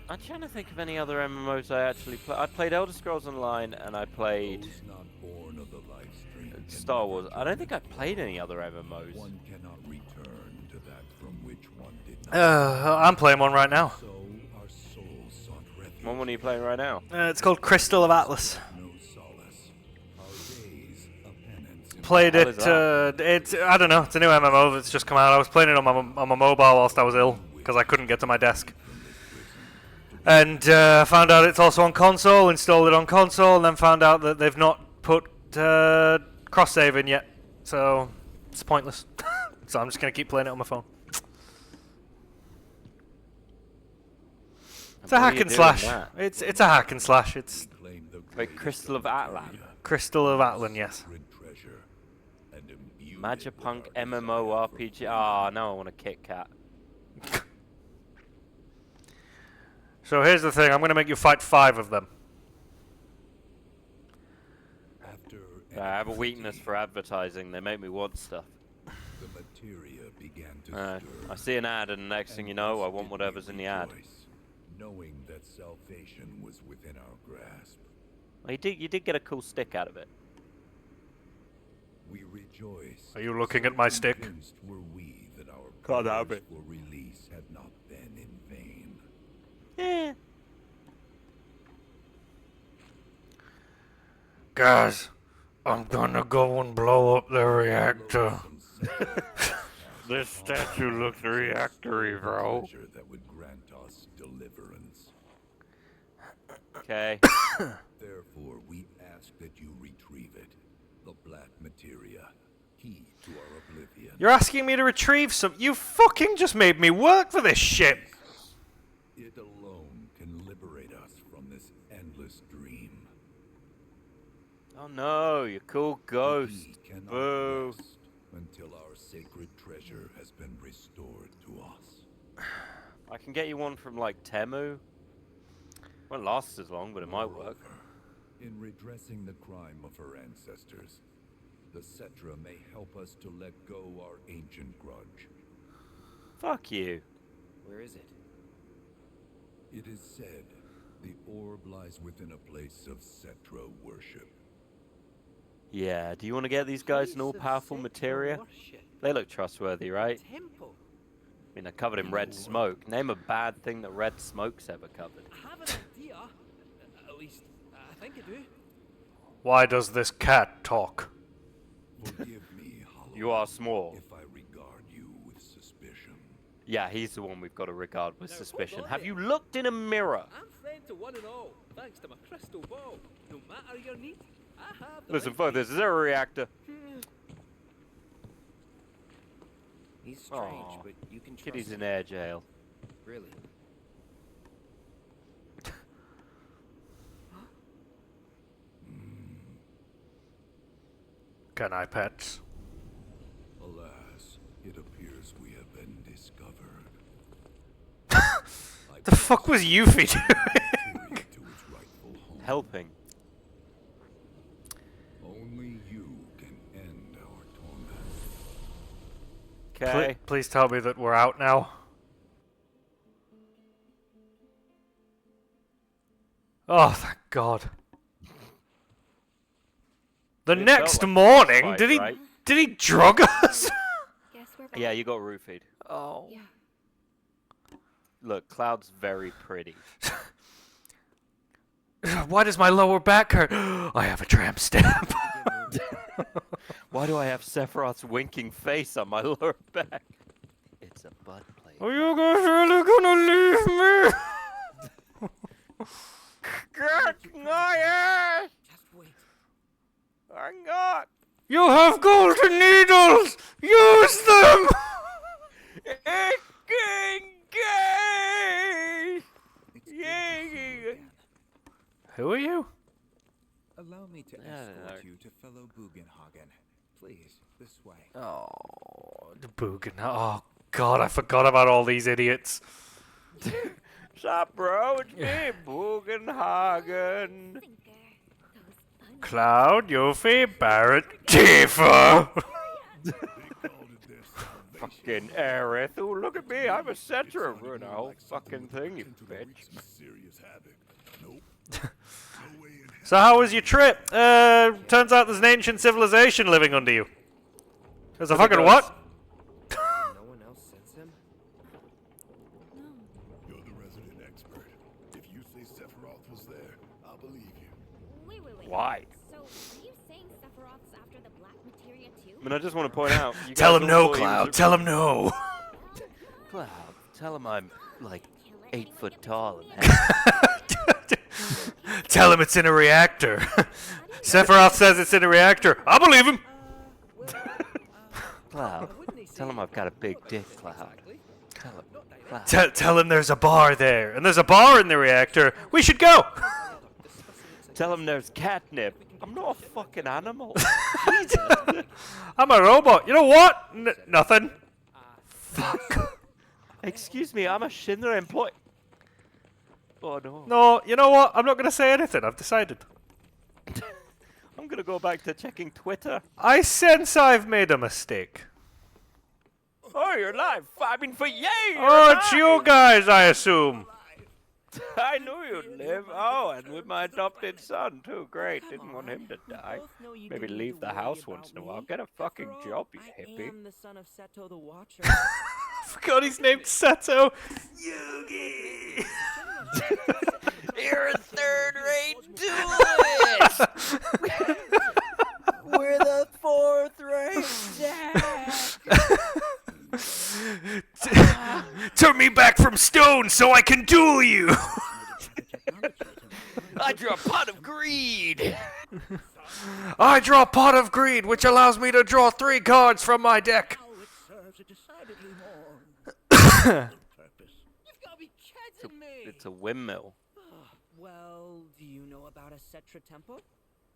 I'm trying to think of any other MMOs I actually played. I played Elder Scrolls Online and I played Star Wars. I don't think I played any other MMOs. One cannot return to that from which one did not. I'm playing one right now. So our souls sought refuge. What one are you playing right now? It's called Crystal of Atlas. No solace. Our days of penance. Played What it. is It's I don't know. It's a new MMO that's just come out. I was playing it on my mobile whilst I was ill because I couldn't get to my desk. And found out it's also on console. Installed it on console, and then found out that they've not put cross save in yet. So it's pointless. So I'm just gonna keep playing it on my phone. It's a hack and slash. It's a hack and slash. It's Wait, Crystal of Atlan. Crystal of Atlan, yes. Magipunk MMO RPG. Ah, now I want a Kit Kat. So here's the thing. I'm gonna make you fight 5 of them. I have a weakness for advertising. They make me want stuff. The materia began to stir. I see an ad, and the next thing you know, I want whatever's in the ad. Knowing that salvation was within our grasp. Well, you did get a cool stick out of it. We rejoice. Are you looking at my stick? Convinced were we that our Can't have prayers it. for release had not been in vain. Guys, I'm gonna go and blow up the reactor. This statue looks reactory, bro. Treasure that would grant us deliverance. Okay. Therefore, we ask that you retrieve it. The black materia, key to our oblivion. You're asking me to retrieve some. You fucking just made me work for this shit. It alone can liberate us from this endless dream. Oh no, you cool ghost. We cannot Boo. rest until our sacred treasure has been restored to us. I can get you one from like Temu. Won't last as long, but it might work. In redressing the crime of her ancestors, the Cetra may help us to let go our ancient grudge. Fuck you. Where is it? It is said the orb lies within a place of Cetra worship. Yeah, do you want to get these guys an all-powerful materia? They look trustworthy, right? Temple. I mean, they're covered in red smoke. Name a bad thing that red smoke's ever covered. I have an idea. At least, I think I do. Why does this cat talk? Forgive me, Hollow, You are small. if I regard you with suspicion. Yeah, he's the one we've got to regard with Now, suspicion. hold on Have there. you looked in a mirror? I'm friend to one and all, thanks to my crystal ball. No matter your need, I have the Listen, right fuck to- this. Is there a reactor? He's strange, Aw. but you can trust Kitty's him. in air jail. Really. Can I pet? Alas, it appears we have been discovered. The fuck was Yuffie doing? Period to its rightful home. Helping. Only you can end our torment. Okay. Please tell me that we're out now. Oh, thank God. The It felt next like a morning, fight, did he right? did he drug us? Guess we're back. Yeah, you got roofied. Oh. Yeah. Look, Cloud's very pretty. Why does my lower back hurt? I have a tramp stamp. Why do I have Sephiroth's winking face on my lower back? It's a butt plate. Are you guys really gonna leave me? Get my ass! Just wait. I'm not! You have golden needles! Use them! Who are you? Allow me to escort you to fellow Bugenhagen. Please, this way. Oh, the Boogan. Oh, God, I forgot about all these idiots. Sup, bro? It's me, Bugenhagen. Cloud, Yuffie, Barrett, Tifa! Fucking Aerith. Oh, look at me. I'm a Cetra. Ruin the whole fucking thing, you bitch. So how was your trip? Turns out there's an ancient civilization living under you. There's a fucking what? No one else sends him? You're the resident expert. If you say Sephiroth was there, I'll believe you. Wait. Why? So, are you saying Sephiroth's after the black materia too? I mean, I just want to point out. You Tell guys him all no, thought he was Cloud. a- Tell him no. Cloud, tell him I'm, like, 8 foot tall and Tell him it's in a reactor. Sephiroth says it's in a reactor. I'll believe him. Cloud, tell him I've got a big dick, Cloud. Tell him. Cloud. Tell him there's a bar there. And there's a bar in the reactor. We should go. Tell him there's catnip. I'm not a fucking animal. I'm a robot. You know what? Nothing. Fuck. Excuse me, I'm a Shinra employee. Oh no. No, you know what? I'm not going to say anything. I've decided. I'm gonna go back to checking Twitter. I sense I've made a mistake. Oh, you're live. I mean, for yay! Oh, it's you guys, I assume. I knew you'd live. Oh, and with my adopted son, too. Great. Didn't want him to die. Maybe leave the house once in a while. Get a fucking job, you hippie. I am the son of Seto the Watcher. Forgot he's named Seto. Yugi. You're a third-rate duelist! stone so I can duel you! I draw a pot of greed! I draw Pot of Greed, which allows me to draw 3 cards from my deck. Now it serves a decidedly more purpose. You've got to be kidding me! It's a windmill. Well, do you know about a Cetra temple?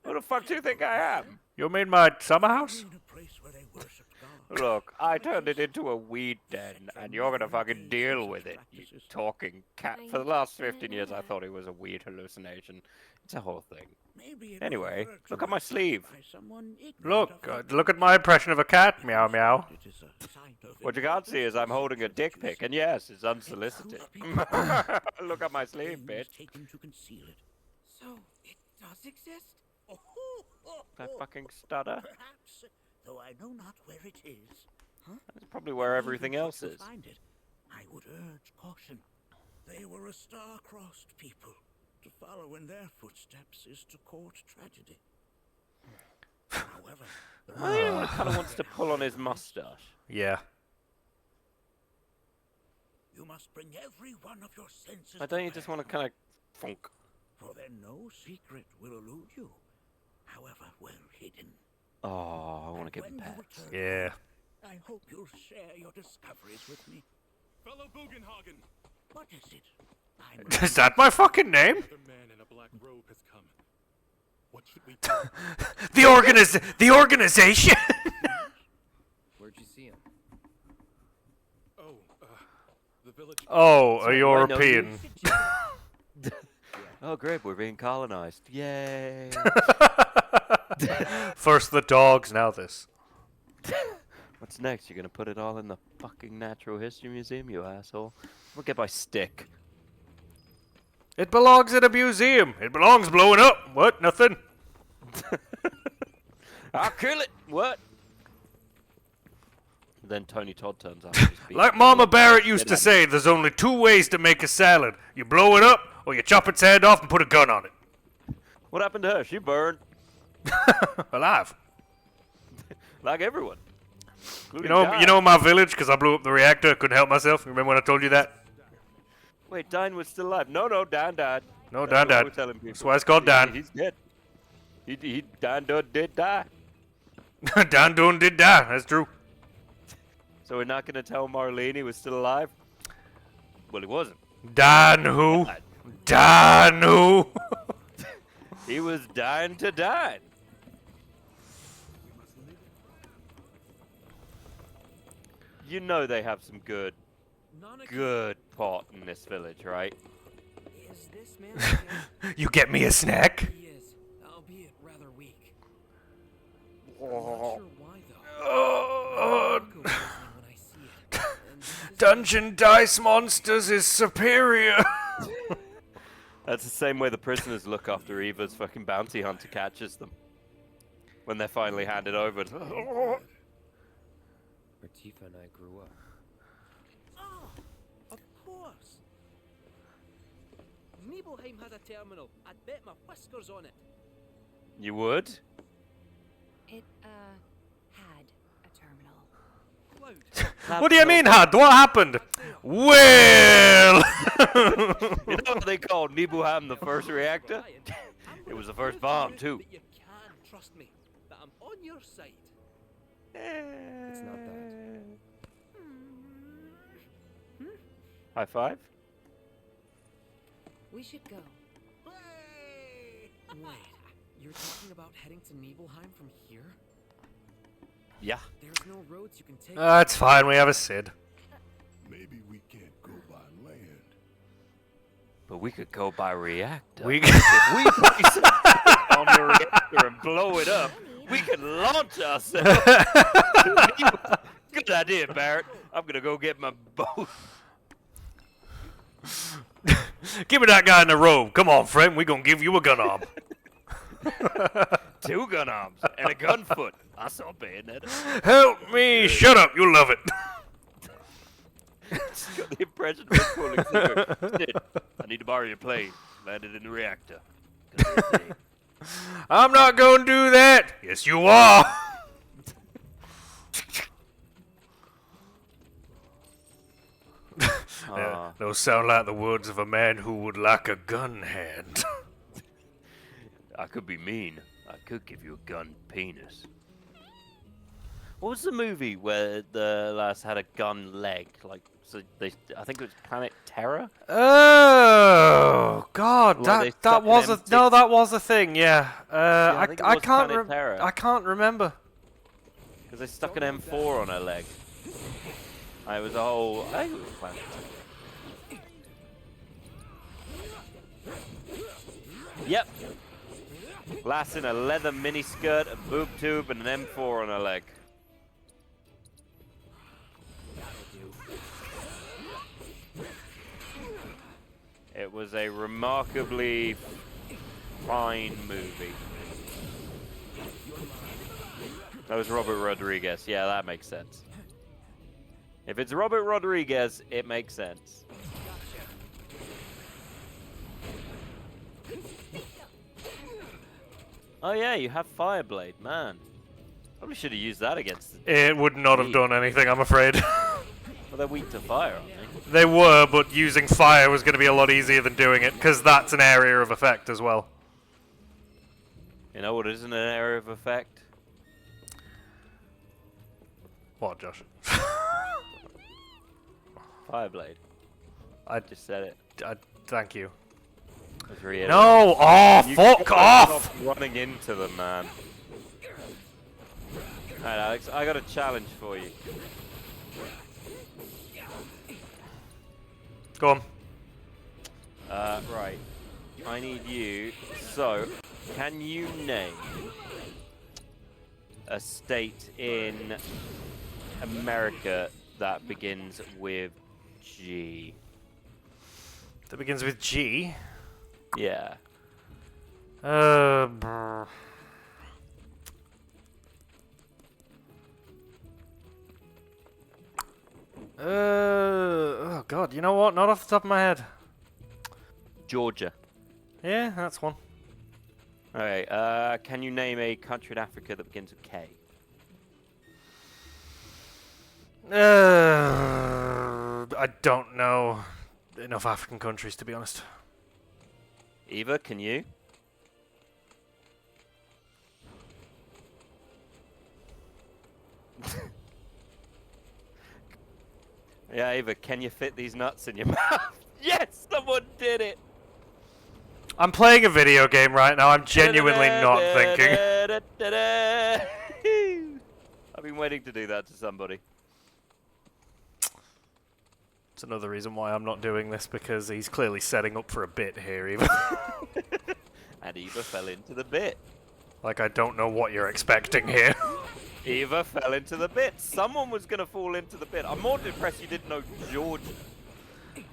Who the fuck do you think I am? You mean my summer house? In a place where they worshipped God. Look, I turned it into a weed den, and you're gonna fucking deal with it, you talking cat. For the last 15 years, I thought it was a weed hallucination. It's a whole thing. Maybe it Anyway, was look at my sleeve. by someone ignorant Look, of look at my impression of a cat. Meow meow. it is a sign of What you can't see is I'm holding a dick pic, and yes, it's unsolicited. Look at my sleeve, pains bitch. taken to conceal it. So, it does exist? That fucking stutter. Perhaps, though I know not where it is. That's probably where everything Even else should you is. find it, I would urge caution. They were a star-crossed people. To follow in their footsteps is to court tragedy. However, the I think he kind of wants to pull on his mustache. Yeah. you must bring every one of your senses. I don't you just want to kind of funk. For then no secret will elude you, however well hidden. Oh, I want to give When him you pets. return, Yeah. I hope you'll share your discoveries with me. Fellow Bugenhagen, What is it? Is that my fucking name? the man in a black robe has come. What should we do? The organization. Where'd you see him? Oh, the village. Oh, So, a do I know European. Oh, great, we're being colonized. Yay. First the dogs, now this. What's next? You're gonna put it all in the fucking Natural History Museum, you asshole? We'll get my stick. It belongs in a museum. It belongs blowing up. What? Nothing. I'll kill it. What? Then Tony Todd turns out. to just be- Like Mama Barrett used to say, there's only 2 ways to make a salad. You blow it up, or you chop its head off and put a gun on it. What happened to her? She burned. Alive. Like everyone. You including know Dine. my village, because I blew up the reactor, couldn't help myself. Remember when I told you that? Wait, Dine was still alive. No, Dan died. No, That's Dan what died. we're telling people. That's why it's called Dan. He's dead. Dan did die. Dan Dunn did die. That's true. So we're not gonna tell Marlene he was still alive? Well, he wasn't. Dan who? Dan who? He was dying to die. You know they have some good pot in this village, right? Is this man again? You get me a snack? He is, albeit rather weak. Oh. I'm not sure why though. Oh, Nehku reminds me when I see it. And this is- Dungeon Dice Monsters is superior. That's the same way the prisoners look after Eva's fucking bounty hunter catches them. When they're finally handed over. Where Tifa and I grew up. Ah, of course. Nibelheim has a terminal. I'd bet my whiskers on it. You would? It, had a terminal. Cloud. What do you mean, had? What happened? Well. You know what they called Nibelheim the first reactor? I'm It was gonna the first prove to bomb, you too. that you can trust me. That I'm on your side. It's not that. High five? We should go. Wait, you're talking about heading to Nibelheim from here? Yeah. There's no roads you can take. That's fine. We have a Sid. Maybe we can't go by land. But we could go by reactor. We. If we place it on the reactor and blow it up, we can launch ourselves. Good idea, Barrett. I'm gonna go get my boat. Give me that guy in the robe. Come on, friend. We gonna give you a gun arm. 2 gun arms and a gun foot. I saw Bayonetta. Help me. Shut up. You'll love it. It's got the impression of a pulling trigger. Sid, I need to borrow your plane. Landed in the reactor. I'm not gonna do that. Yes, you are. Yeah. Those sound like the words of a man who would like a gun hand. I could be mean. I could give you a gun penis. What was the movie where the lass had a gun leg? Like, so I think it was Planet Terror. Oh God, Like that was a no, that was a thing. Yeah, I think it was can't Planet Terror. I can't remember. Because they stuck an M4 on her leg. It was a whole. I think it was Planet Terror. Yep. Lass in a leather miniskirt, a boob tube, and an M4 on her leg. It was a remarkably fine movie. That was Robert Rodriguez. Yeah, that makes sense. If it's Robert Rodriguez, it makes sense. Oh yeah, you have Fireblade, man. Probably should have used that against the It would not have done anything, I'm afraid. Well, they're weak to fire, aren't they? They were, but using fire was going to be a lot easier than doing it, because that's an area of effect as well. You know what isn't an area of effect? What, Josh? Fireblade. I Just said it. thank you. Let's reiterate. No! Oh, You fuck gotta off! stop running into them, man. Alright, Alex, I got a challenge for you. Go on. Right. I need you. So, can you name a state in America that begins with G? That begins with G. Yeah. Brr. Oh God, you know what? Not off the top of my head. Georgia. Yeah, that's one. Alright, can you name a country in Africa that begins with K? I don't know enough African countries, to be honest. Eva, can you? Yeah, Eva, can you fit these nuts in your mouth? Yes, someone did it! I'm playing a video game right now. I'm genuinely not thinking. I've been waiting to do that to somebody. It's another reason why I'm not doing this, because he's clearly setting up for a bit here, even. And Eva fell into the bit. Like, I don't know what you're expecting here. Eva fell into the bit. Someone was going to fall into the bit. I'm more depressed you didn't know Georgia.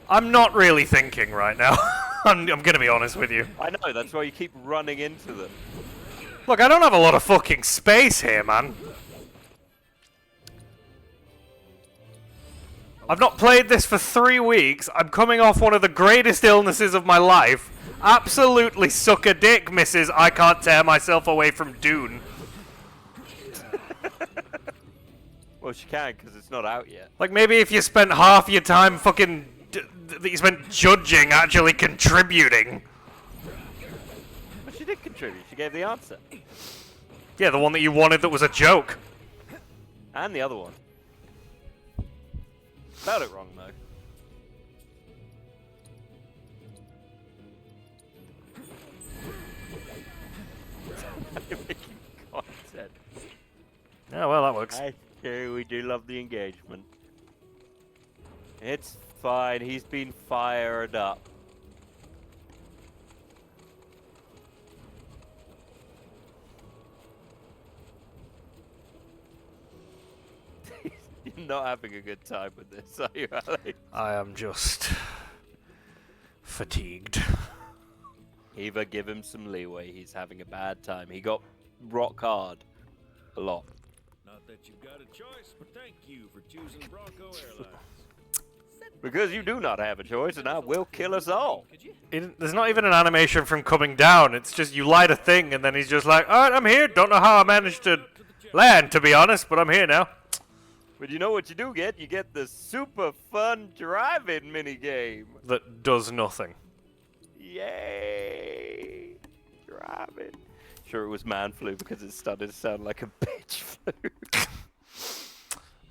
I'm not really thinking right now. I'm going to be honest with you. I know, that's why you keep running into them. Look, I don't have a lot of fucking space here, man. I've not played this for 3 weeks. I'm coming off one of the greatest illnesses of my life. Absolutely suck a dick, missus. I can't tear myself away from Dune. Well, she can, because it's not out yet. Like, maybe if you spent half your time fucking... that you spent judging, actually contributing. But she did contribute. She gave the answer. Yeah, the one that you wanted that was a joke. And the other one. Spelled it wrong, though. Making content. Yeah, well, that works. I do. We do love the engagement. It's fine. He's been fired up. You're not having a good time with this, are you, Alex? I am just... fatigued. Eva, give him some leeway. He's having a bad time. He got rock hard. A lot. Not that you've got a choice, but thank you for choosing Bronco Airlines. Because you do not have a choice, and I will kill us all. There's not even an animation from coming down. It's just you light a thing, and then he's just like, alright, I'm here. Don't know how I managed to land, to be honest, but I'm here now. But you know what you do get? You get the super fun driving minigame. That does nothing. Yay! Driving. Sure, it was man flu because it started to sound like a bitch flu.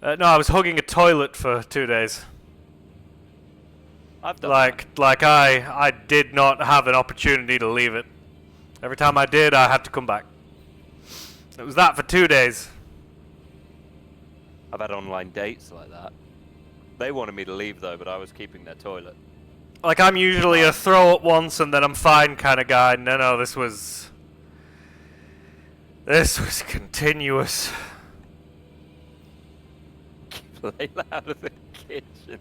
No, I was hugging a toilet for 2 days. I've done Like I did not have an opportunity to leave it. Every time I did, I had to come back. It was that for 2 days. I've had online dates like that. They wanted me to leave though, but I was keeping their toilet. Like, I'm usually a throw up once and then I'm fine kind of guy. No, this was continuous. Layla out of the kitchen.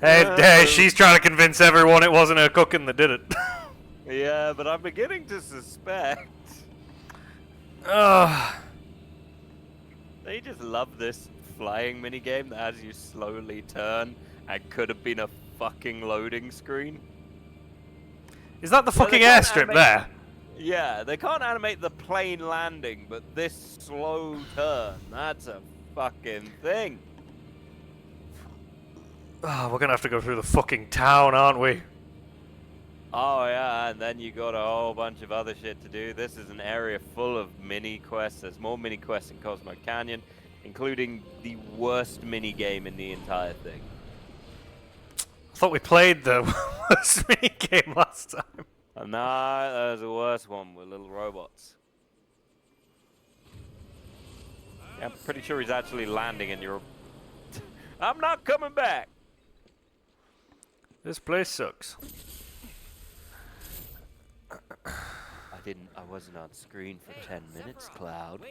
Hey, she's trying to convince everyone it wasn't her cooking that did it. Yeah, but I'm beginning to suspect. They just love this flying minigame that has you slowly turn and could have been a fucking loading screen. Is that the fucking airstrip there? Yeah, they can't animate the plane landing, but this slow turn, that's a fucking thing. Oh, we're gonna have to go through the fucking town, aren't we? Oh yeah, and then you got a whole bunch of other shit to do. This is an area full of mini quests. There's more mini quests in Cosmo Canyon, including the worst mini game in the entire thing. I thought we played the worst mini game last time. Nah, there's a worse one with little robots. Yeah, I'm pretty sure he's actually landing and you're... I'm not coming back! This place sucks. I wasn't on screen for 10 minutes, Cloud.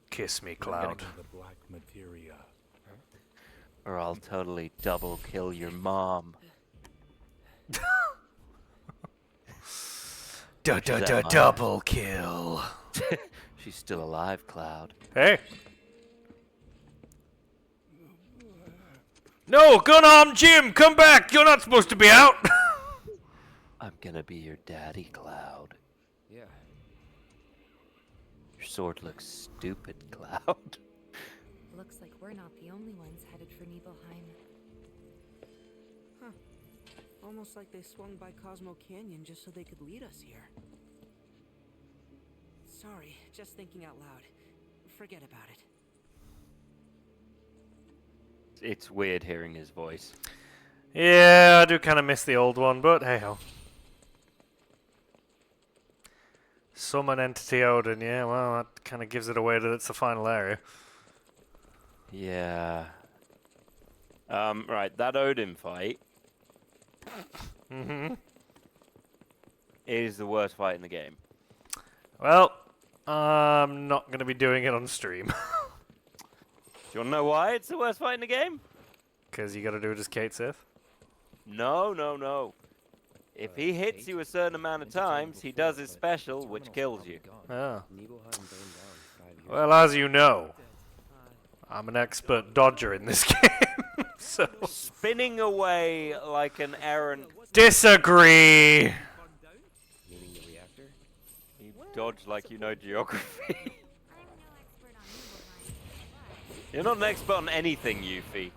Kiss me, Cloud. The black materia. Or I'll totally double kill your mom. Double kill. She's still alive, Cloud. Hey. No, gun arm Jim, come back. You're not supposed to be out. I'm gonna be your daddy, Cloud. Yeah. Your sword looks stupid, Cloud. Looks like we're not the only ones headed for Nibelheim. Huh. Almost like they swung by Cosmo Canyon just so they could lead us here. Sorry, just thinking out loud. Forget about it. It's weird hearing his voice. Yeah, I do kind of miss the old one, but hey ho. Summon Entity Odin, yeah, well, that kind of gives it away that it's the final area. Yeah. Right, that Odin fight is the worst fight in the game. Well, I'm not going to be doing it on stream. Do you want to know why it's the worst fight in the game? Because you got to do it as Kate Sith. No. If he hits you a certain amount of times, he does his special, which kills you. Oh. Well, as you know, I'm an expert dodger in this game. So Spinning away like an errant... Disagree! You dodge like you know geography. You're not an expert on anything, Yuffie.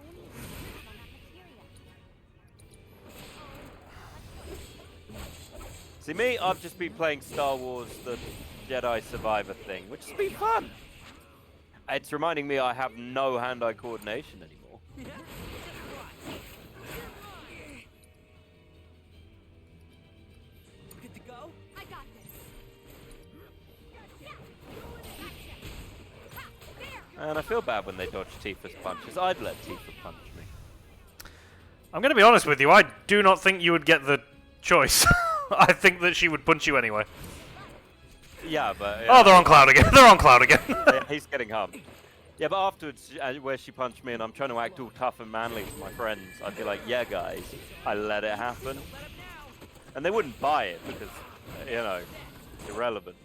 See me, I've just been playing Star Wars The Jedi Survivor thing, which has been fun. It's reminding me I have no hand-eye coordination anymore. Good to go? I got this. And I feel bad when they dodge Tifa's punches. I'd let Tifa punch me. I'm going to be honest with you, I do not think you would get the choice. I think that she would punch you anyway. Yeah, but... Oh, they're on Cloud again. They're on Cloud again. Yeah, he's getting hummed. Yeah, but afterwards, where she punched me and I'm trying to act all tough and manly with my friends, I'd be like, yeah, guys, I let it happen. And they wouldn't buy it because, you know, it's irrelevant.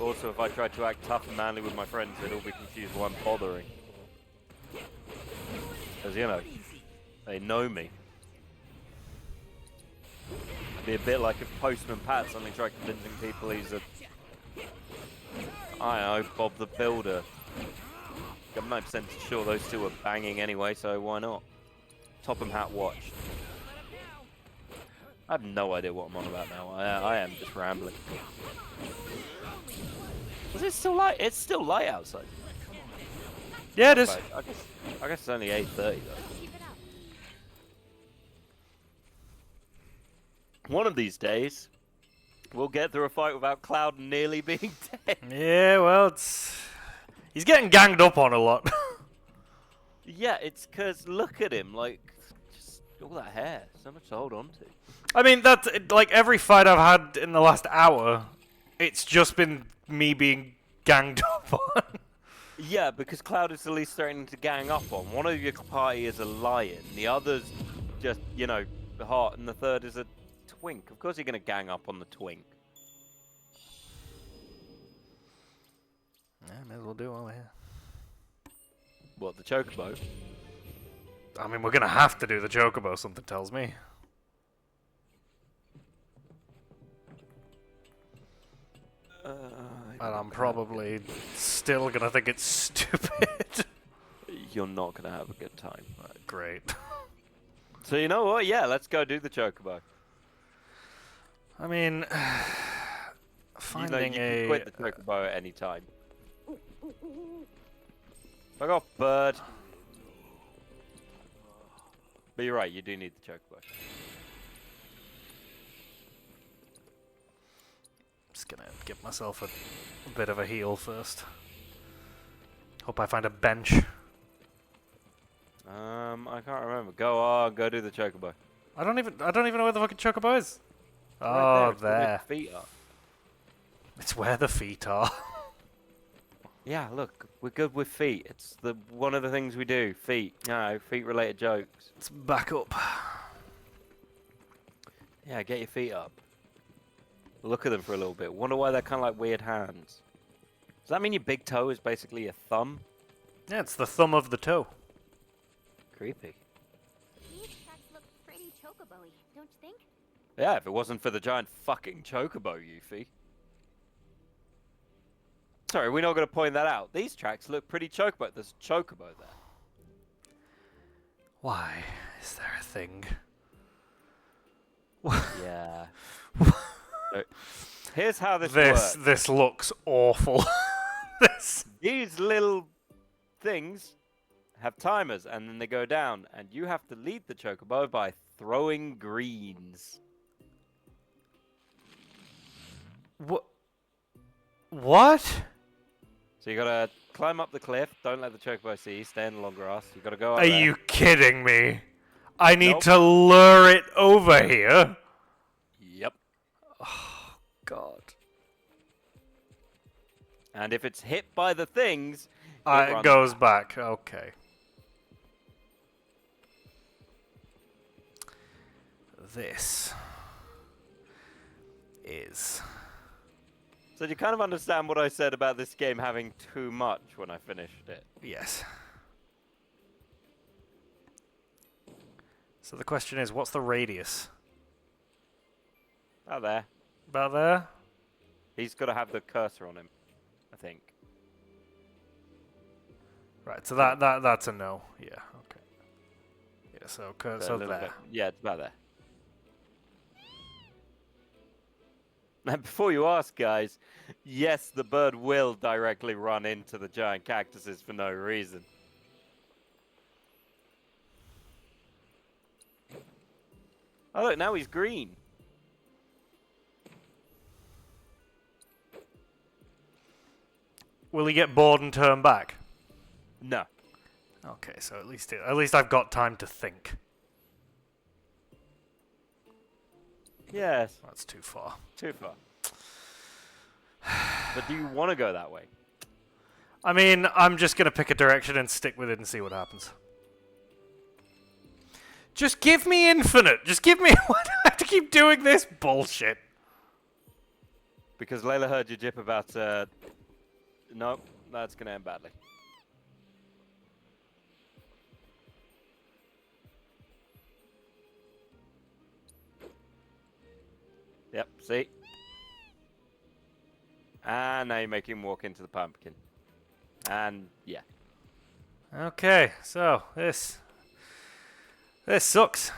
Also, if I tried to act tough and manly with my friends, they'd all be confused why I'm bothering. Because, you know, they know me. It'd be a bit like if Postman Pat suddenly tried convincing people he's a... I don't know, Bob the Builder. I'm 90% sure those two are banging anyway, so why not? Topham Hatt watched. I have no idea what I'm on about now. I am just rambling. Is it still light? It's still light outside. Yeah, it is. Right, I guess it's only 8:30 though. Keep it up. One of these days, we'll get through a fight without Cloud nearly being dead. Yeah, well, he's getting ganged up on a lot. Yeah, it's because look at him, like, just all that hair, so much to hold on to. I mean, that's like every fight I've had in the last hour, it's just been me being ganged up on. Yeah, because Cloud is the least threatening to gang up on. One of your party is a lion, the other's just, you know, the heart, and the third is a twink. Of course you're going to gang up on the twink. Yeah, may as well do it while we're here. What, the chocobo? I mean, we're gonna have to do the chocobo, something tells me. And I'm probably still gonna think it's stupid. You're not going to have a good time. Right, great. So you know what? Yeah, let's go do the chocobo. I mean, You know, finding you can quit the chocobo at any time. Fuck off, bird. But you're right, you do need the chocobo. Just gonna give myself a bit of a heal first. Hope I find a bench. I can't remember. Go on, go do the chocobo. I don't even know where the fucking chocobo is. Right Oh, it's where there. the feet are. It's where the feet are. Yeah, look, we're good with feet. It's one of the things we do. Feet. No, feet-related jokes. Let's back up. Yeah, get your feet up. Look at them for a little bit. Wonder why they're kind of like weird hands. Does that mean your big toe is basically your thumb? Yeah, it's the thumb of the toe. Creepy. These tracks look pretty chocobo-y, don't you think? Yeah, if it wasn't for the giant fucking chocobo, Yuffie. Sorry, we're not going to point that out. These tracks look pretty chocobo. There's a chocobo there. Why is there a thing? Yeah. So, here's how this works. This looks awful. These little things have timers, and then they go down, and you have to lead the chocobo by throwing greens. What? So you gotta climb up the cliff. Don't let the chocobo see you. Stay in the long grass. You gotta go up Are there. you kidding me? I need Nope. to lure it over here. Yep. Oh, God. And if it's hit by the things, It goes back. Okay. This is... So you kind of understand what I said about this game having too much when I finished it. Yes. So the question is, what's the radius? Out there. About there? He's got to have the cursor on him, I think. Right, so that's a no. Yeah, okay. Yeah, so A so little there. bit. Yeah, it's about there. Now, before you ask, guys, yes, the bird will directly run into the giant cactuses for no reason. Oh, look, now he's green. Will he get bored and turn back? No. Okay, so at least I've got time to think. Yes. That's too far. Too far. But do you want to go that way? I mean, I'm just gonna pick a direction and stick with it and see what happens. Just give me infinite. Just give me. Why do I have to keep doing this bullshit? Because Layla heard your jip about. Nope, that's gonna end badly. Yep, see? And now you make him walk into the pumpkin. And, yeah. Okay, so this sucks.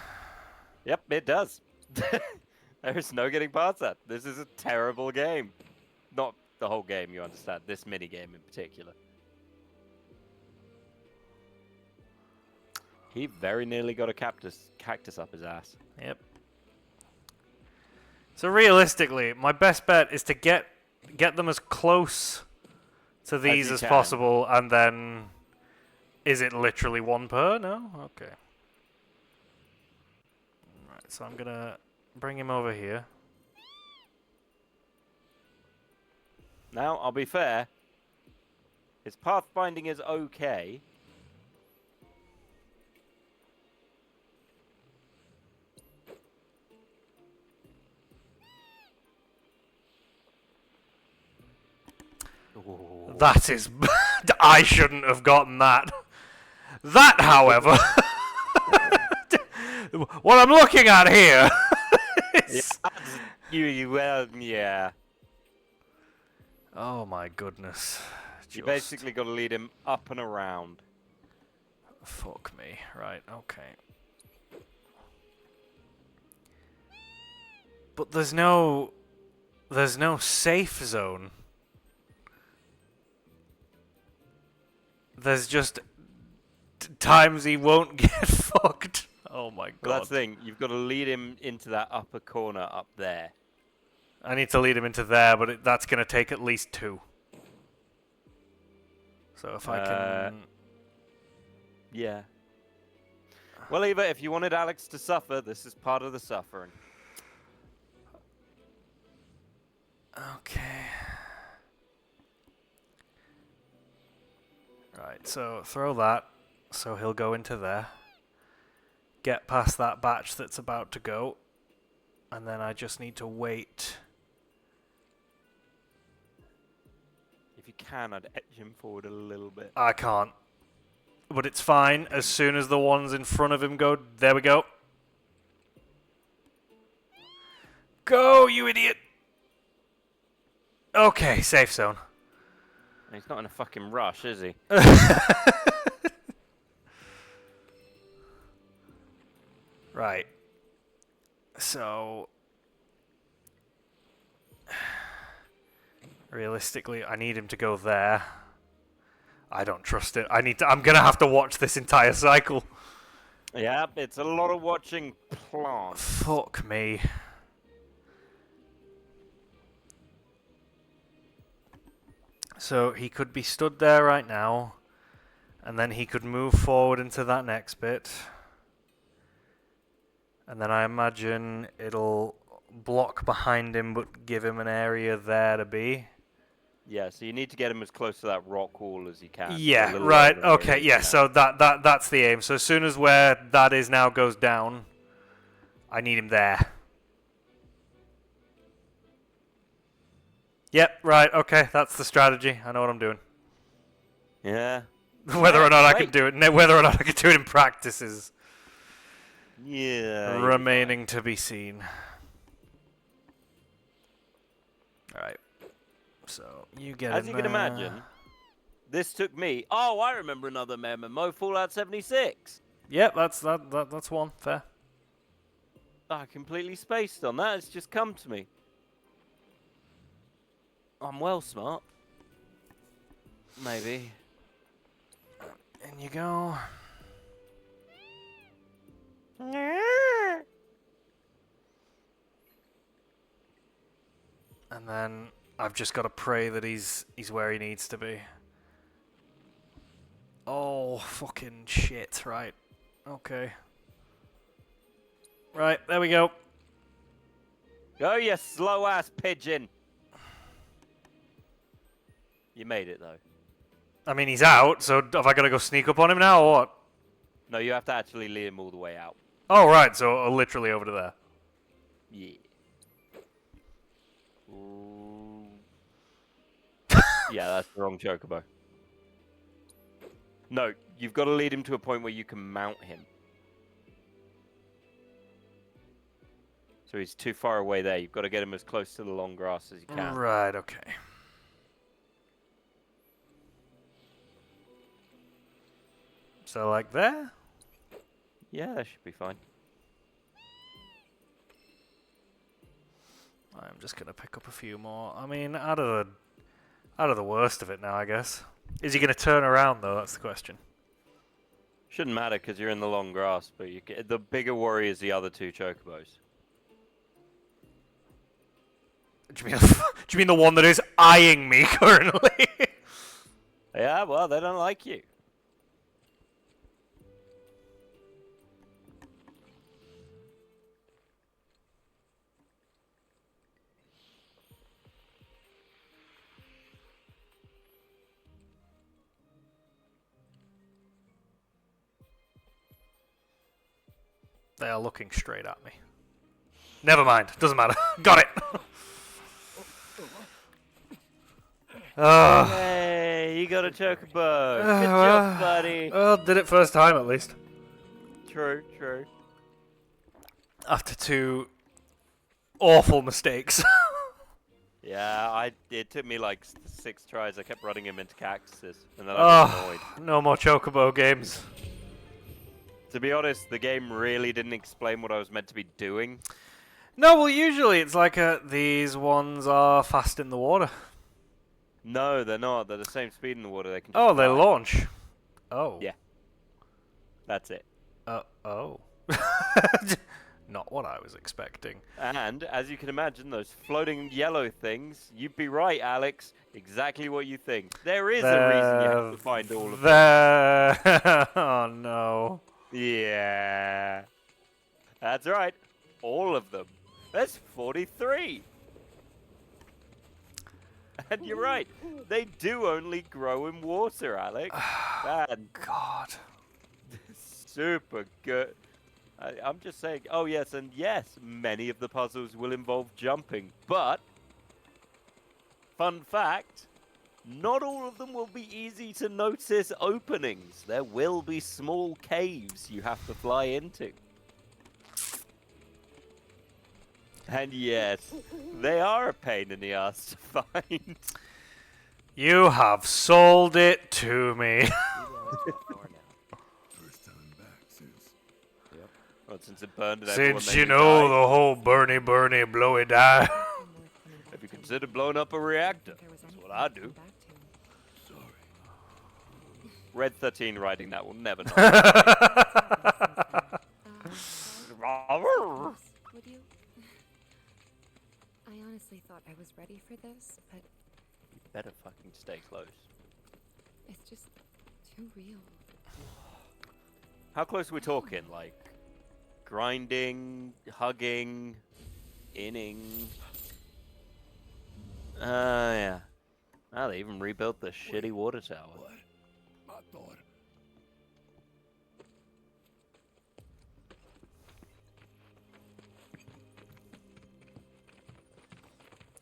Yep, it does. There's no getting past that. This is a terrible game. Not the whole game, you understand. This mini game in particular. He very nearly got a cactus up his ass. Yep. So realistically, my best bet is to get them as close to these you as can. possible, and then is it literally one per? No? Okay. Right, so I'm gonna bring him over here. Now, I'll be fair. His pathfinding is okay. Ooh. That is... I shouldn't have gotten that. That, however... what I'm looking at here... is... Yeah. Oh my goodness. You basically got to lead him up and around. Fuck me. Right, okay. But there's no safe zone. There's just times he won't get fucked. Oh my god. Well, that's the thing. You've got to lead him into that upper corner up there. I need to lead him into there, but that's going to take at least 2. So if I can... Yeah. Well, Eva, if you wanted Alex to suffer, this is part of the suffering. Okay. Right, so throw that, so he'll go into there. Get past that batch that's about to go. And then I just need to wait. If you can, I'd edge him forward a little bit. I can't. But it's fine. As soon as the ones in front of him go, there we go. Go, you idiot! Okay, safe zone. He's not in a fucking rush, is he? Right. So... realistically, I need him to go there. I don't trust it. I'm gonna have to watch this entire cycle. Yeah, it's a lot of watching plants. Fuck me. So he could be stood there right now, and then he could move forward into that next bit. And then I imagine it'll block behind him but give him an area there to be. Yeah, so you need to get him as close to that rock wall as you can. Yeah, right. Okay, yeah, so that's the aim. So as soon as where that is now goes down, I need him there. Yep, right, okay, that's the strategy. I know what I'm doing. Yeah. Whether or not I can do it, whether or not I can do it in practice is remaining to be seen. Alright. So, you get As you can imagine, this took me... Oh, I remember another MMO, Fallout 76. Yep, that's one. Fair. I completely spaced on that. It's just come to me. I'm well smart. Maybe. In you go. And then I've just got to pray that he's where he needs to be. Oh, fucking shit. Right. Okay. Right, there we go. Go, you slow-ass pigeon. You made it, though. I mean, he's out, so have I got to go sneak up on him now, or what? No, you have to actually lead him all the way out. Oh, right, so literally over to there. Yeah. Yeah, that's the wrong chocobo. No, you've got to lead him to a point where you can mount him. So he's too far away there. You've got to get him as close to the long grass as you can. Right, okay. So like there? Yeah, that should be fine. I'm just gonna pick up a few more. I mean, out of the worst of it now, I guess. Is he gonna turn around though? That's the question. Shouldn't matter because you're in the long grass, but the bigger worry is the other two chocobos. Do you mean the one that is eyeing me currently? Yeah, well, they don't like you. They are looking straight at me. Never mind. Doesn't matter. Got it. Hey, you got a chocobo. Good job, buddy. Well, did it first time at least. True, true. After 2 awful mistakes. Yeah, it took me like 6 tries. I kept running him into cactuses, and then I got annoyed. No more chocobo games. To be honest, the game really didn't explain what I was meant to be doing. No, well, usually it's like these ones are fast in the water. No, they're not. They're the same speed in the water. They can. Oh, Just they fly. launch. Oh. Yeah. That's it. Oh. Not what I was expecting. And, as you can imagine, those floating yellow things, you'd be right, Alex. Exactly what you think. There is a reason you have to find all of them. Oh, no. Yeah. That's right. All of them. That's 43. And you're right. They do only grow in water, Alex. Man. God. Super good. I'm just saying, oh yes, and yes, many of the puzzles will involve jumping, but, fun fact, not all of them will be easy to notice openings. There will be small caves you have to fly into. And yes, they are a pain in the ass to find. You have sold it to me. Well, since it burned and Since you everyone know died. the whole burny, blowy die. Have you considered blowing up a reactor? That's what I do. Red 13 writing that will never know. Would you? I honestly thought I was ready for this, but You better fucking stay close. it's just too real. How close are we talking? Like, grinding, hugging, inning? Yeah. Ah, they even rebuilt the shitty water tower. What? I thought.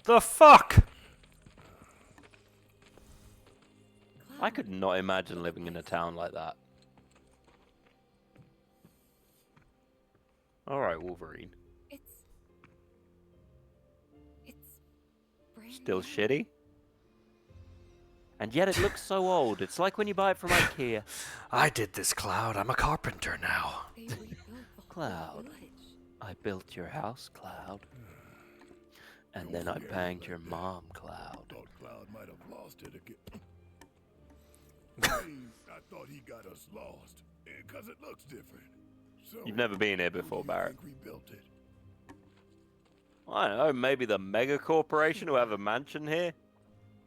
The fuck? I could not imagine living in a town like that. Alright, Wolverine. It's brand Still new. shitty? And yet it looks so old. It's like when you buy it from IKEA. I did this, Cloud. I'm a carpenter now. They rebuilt the whole Cloud. village. I built your house, Cloud. And then I banged your mom, Cloud. Thought Cloud might have lost it again. I thought he got us lost, because it looks different. So You've never been here before, who do you Barrett. think we built it? I don't know, maybe the mega corporation who have a mansion here?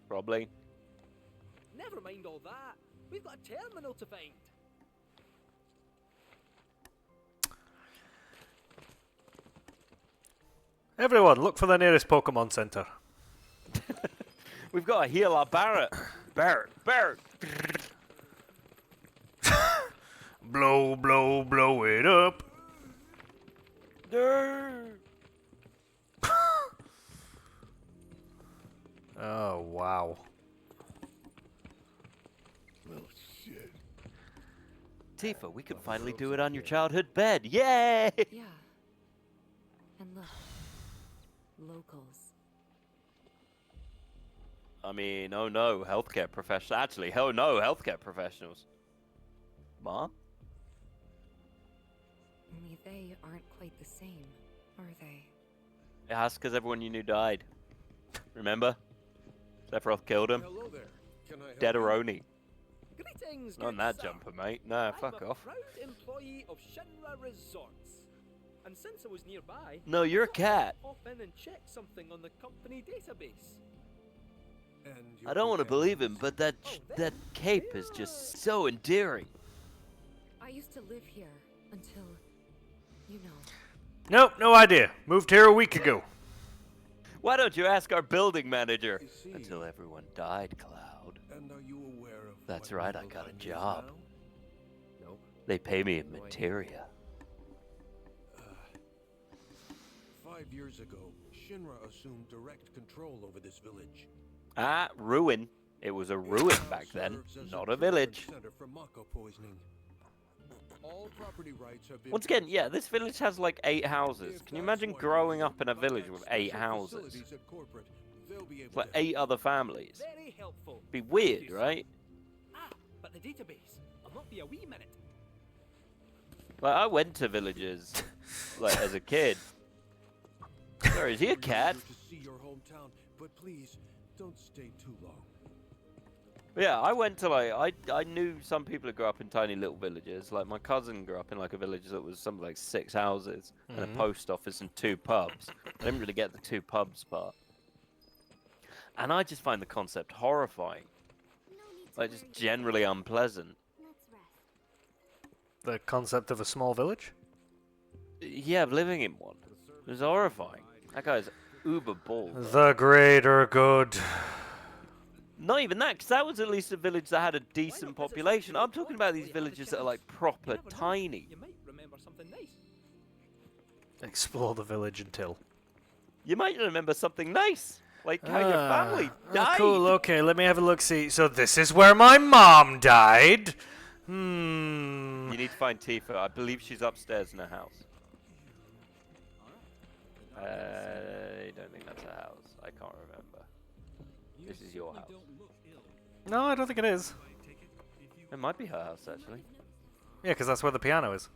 Probably. Never mind all that. We've got a terminal to find. Everyone, look for the nearest Pokemon Center. We've got to heal our Barrett. Barrett. Blow, blow, blow it up. Oh, wow. Well, shit. Tifa, we can finally do it on your childhood bed. Yay! Yeah. And look, locals. I mean, oh no, healthcare professionals. Actually, hell no, healthcare professionals. Mom? Only they aren't quite the same, are they? Yeah, that's because everyone you knew died. Remember? Sephiroth killed him. Hello there. Can I help you? Deaderoni. Greetings, Not good that sir. jumper, mate. Nah, fuck I'm off. a proud employee of Shinra Resorts. And since I was nearby, No, you're a I thought cat. I'd pop in and check something on the company database. And I don't want to your believe him, but that there. cape is just so endearing. I used to live here until, you know. Nope, no idea. Moved here a week ago. Why don't you ask our building manager? I see. Until everyone died, Cloud. And are you aware of That's what right, I Nibelheim got a is job. now? Nope. They pay me in materia. 5 years ago, Shinra assumed direct control over this village. Ah, ruin. It was a ruin Now back then, serves as not a treatment village. Center for Mako poisoning. All property rights have been Once again, yeah, this village has like 8 houses. If Can you that's imagine what growing you up in a need, village I've with got 8 special houses? facilities at corporate. They'll be able It's like to 8 other families. Very helpful. Be Thank weird, you, sir. right? Ah, but the database. I'll not be a wee minute. Like, I went to villages, like, as a kid. Sorry, is he a We're cat? eager to see your hometown, but please don't stay too long. Yeah, I went to like I knew some people who grew up in tiny little villages. Like my cousin grew up in like a village that was something like 6 houses and a post office and 2 pubs. I didn't really get the 2 pubs part. And I just find the concept horrifying. Like just generally unpleasant. The concept of a small village? Yeah, living in one. It was horrifying. That guy's uber bald. The greater good. Not even that, because that was at least a village that had a decent population. I'm talking about these villages that are like proper tiny. You might remember something nice. Explore the village until. You might remember something nice, like how your family died. Cool, okay, let me have a look. See, so this is where my mom died. You need to find Tifa. I believe she's upstairs in her house. I don't think that's her house. I can't remember. This is your house. No, I don't think it is. It might be her house, actually. Yeah, because that's where the piano is.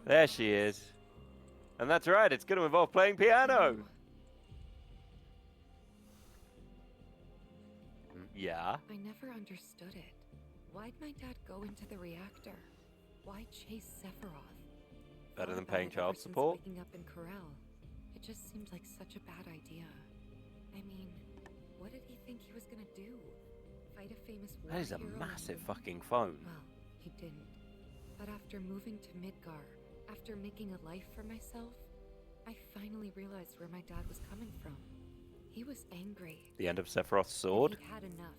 There she is. And that's right, it's going to involve playing piano. Yeah. I never understood it. Why'd my dad go into the reactor? Why chase Sephiroth? Better than Thought about paying it child ever since support. Waking up in Corral. It just seemed like such a bad idea. I mean, what did he think he was gonna do? Fight a famous war That is a hero and massive then- fucking phone. Well, he didn't. But after moving to Midgar, after making a life for myself, I finally realized where my dad was coming from. He was angry. The end of Sephiroth's And sword. He'd had enough.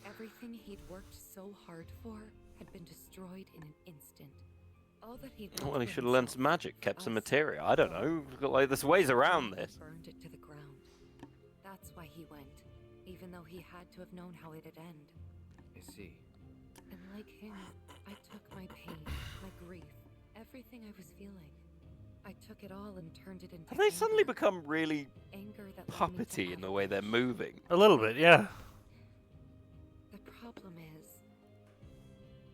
Everything he'd worked so hard for had been destroyed in an instant. All that he'd Well, built he for should have learned himself, some magic, kept for some us, materia. I don't know. Like, there's ways around he this. burned it to the ground. That's why he went, even though he had to have known how it'd end. I see. And like him, I took my pain, my grief, everything I was feeling. I took it all and turned it into Have they suddenly anger. become really Anger that led me to puppety in the act. way they're moving? A little bit, yeah. The problem is,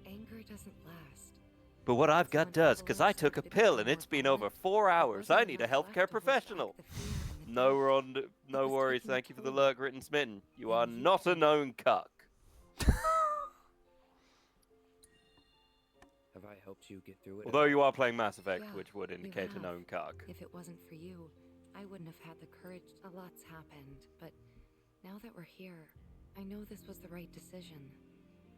anger doesn't last. But what I've got does, because I took a pill and it's been over 4 hours. I need a healthcare professional. No, no worries. Thank you for the lurk, written smitten. You are not a known cuck. Have I helped you get through it? Although you are playing Mass Effect, Yeah, which would you indicate a have. known cuck. If it wasn't for you, I wouldn't have had the courage. A lot's happened, but now that we're here, I know this was the right decision.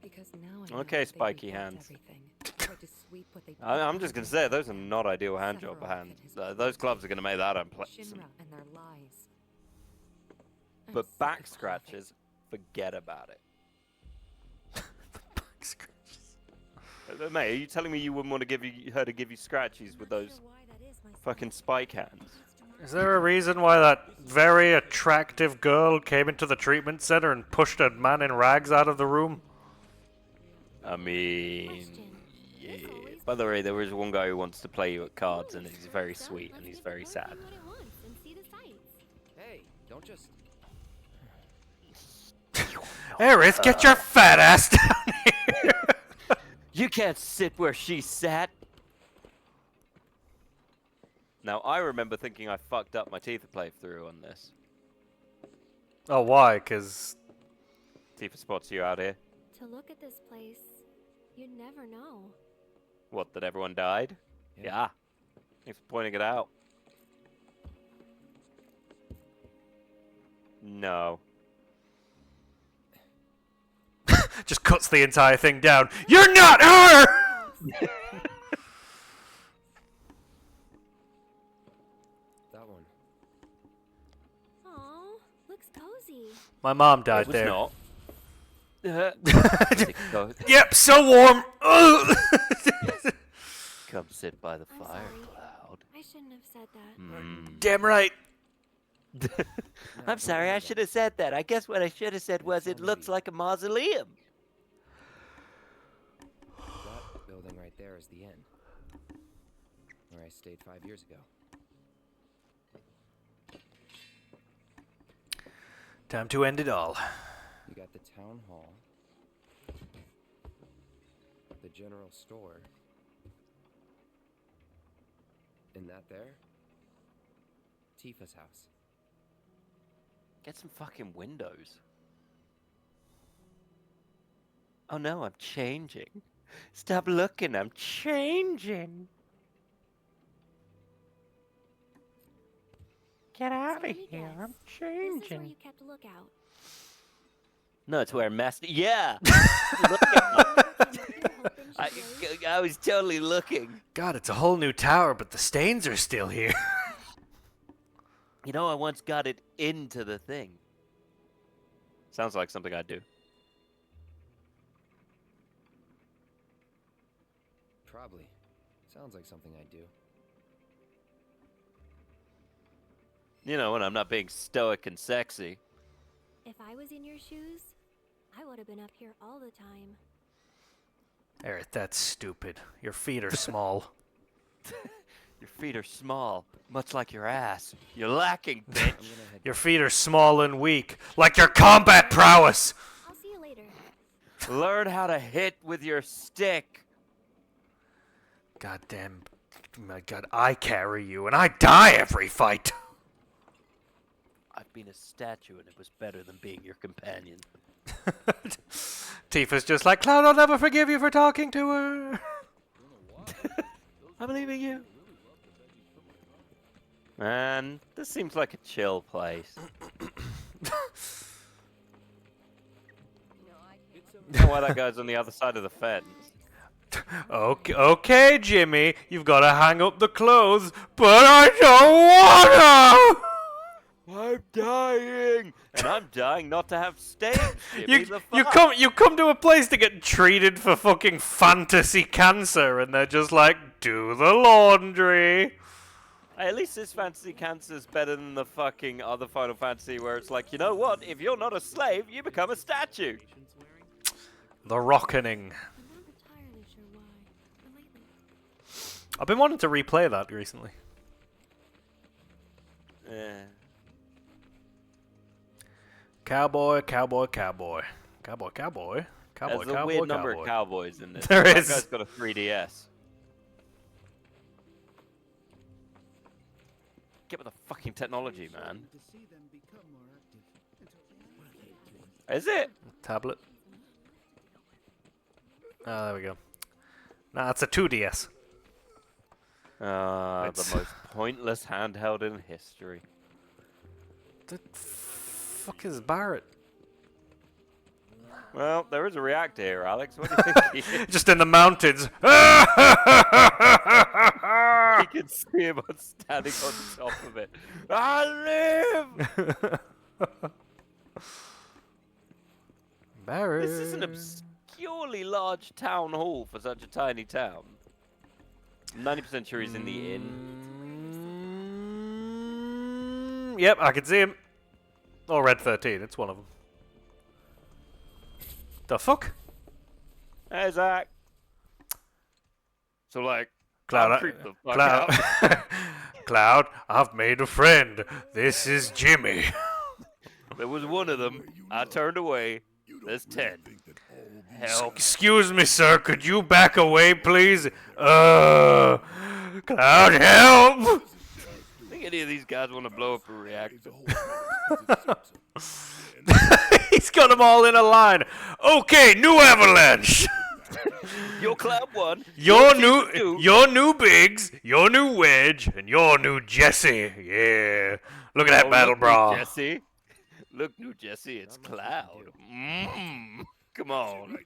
Because now I know Okay, that they spiky rebuilt hands. everything, tried to sweep what they I'm built just going up. to say, those are not ideal hand job Sephiroth hands. and his Those gloves are going to make that Shinra unpleasant. and their lies. I'm But sick of back all of it. scratches, forget about it. Mate, are you telling me you wouldn't want to give her to give you scratches with those fucking spike hands? Is there a reason why that very attractive girl came into the treatment center and pushed a man in rags out of the room? I mean, yeah. By the way, there is one guy who wants to play you at cards, and he's very sweet, and he's very sad. Hey, don't just. Aerith, get your fat ass down here! You can't sit where she sat. Now, I remember thinking I fucked up my Tifa playthrough on this. Oh, why? Because... Tifa spots you out here. To look at this place, you'd never know. What, that everyone died? Yeah. Thanks for pointing it out. No. just cuts the entire thing down. You're not her! That one. Aw, looks cozy. My mom died It was there. not. Yep, so warm. Come sit by the I'm fire sorry. cloud. I shouldn't have said that. Damn right. I'm sorry, I should have said that. I guess what I should have said was it looks like a mausoleum. That building right there is the inn. Where I stayed 5 years ago. Time to end it all. You got the town hall. The general store. And that there? Tifa's house. Get some fucking windows. Oh no, I'm changing. Stop looking, I'm changing. Get out So of let me here, guess. I'm This is where changing. you kept a lookout. No, it's where Master. Yeah! Look at I was totally looking. God, it's a whole new tower, but the stains are still here. You know, I once got it into the thing. Sounds like something I'd do. Probably. Sounds like something I do. You know, when I'm not being stoic and sexy. If I was in your shoes, I would have been up here all the time. Eric, that's stupid. Your feet are small. Your feet are small, much like your ass. You're lacking, bitch. Your feet are small and weak, like your combat prowess. I'll see you later. Learn how to hit with your stick. God damn. My God, I carry you, and I die every fight. I've been a statue, and it was better than being your companion. Tifa's just like, Cloud, I'll never forgive you for talking to her. I'm leaving you. Man, this seems like a chill place. I don't know why that guy's on the other side of the fence. Okay, Jimmy, you've got to hang up the clothes, but I don't wanna. I'm dying, and I'm dying not to have stains. You come to a place to get treated for fucking fantasy cancer, and they're just like, do the laundry. At least this fantasy cancer is better than the fucking other Final Fantasy where it's like, you know what? If you're not a slave, you become a statue. The Rockening. I'm not entirely sure why, but lately. I've been wanting to replay that recently. Yeah. Cowboy, cowboy, cowboy. Cowboy, cowboy. Cowboy, There's a cowboy, weird number cowboy. of cowboys in this. There That is. guy's got a 3DS. Get with the fucking technology, man. Is it? Tablet. Oh, there we go. Nah, it's a 2DS. The It's- most pointless handheld in history. The fuck is Barrett? Well, there is a reactor here, Alex. What do you think? Just in the mountains. You can see him standing on top of it. I live! Barrett. This is an obscurely large town hall for such a tiny town. I'm 90% sure he's in the inn. Yep, I can see him. Or Red 13, it's one of them. The fuck? Hey, Zach. So, like, Cloud, I'll creep the fuck Cloud, out. Cloud, I've made a friend. This is Jimmy. There was one of them. I turned away. There's 10. help. Excuse me, sir. Could you back away, please? Cloud, help! Think any of these guys want to blow up a reactor? He's got them all in a line. Okay, new Avalanche. Your Cloud 1. Your Team new Biggs, your new Wedge, and your new Jesse. Yeah. Look at that battle look, brawl. New Jesse. Look, new Jesse, it's Cloud. Come on.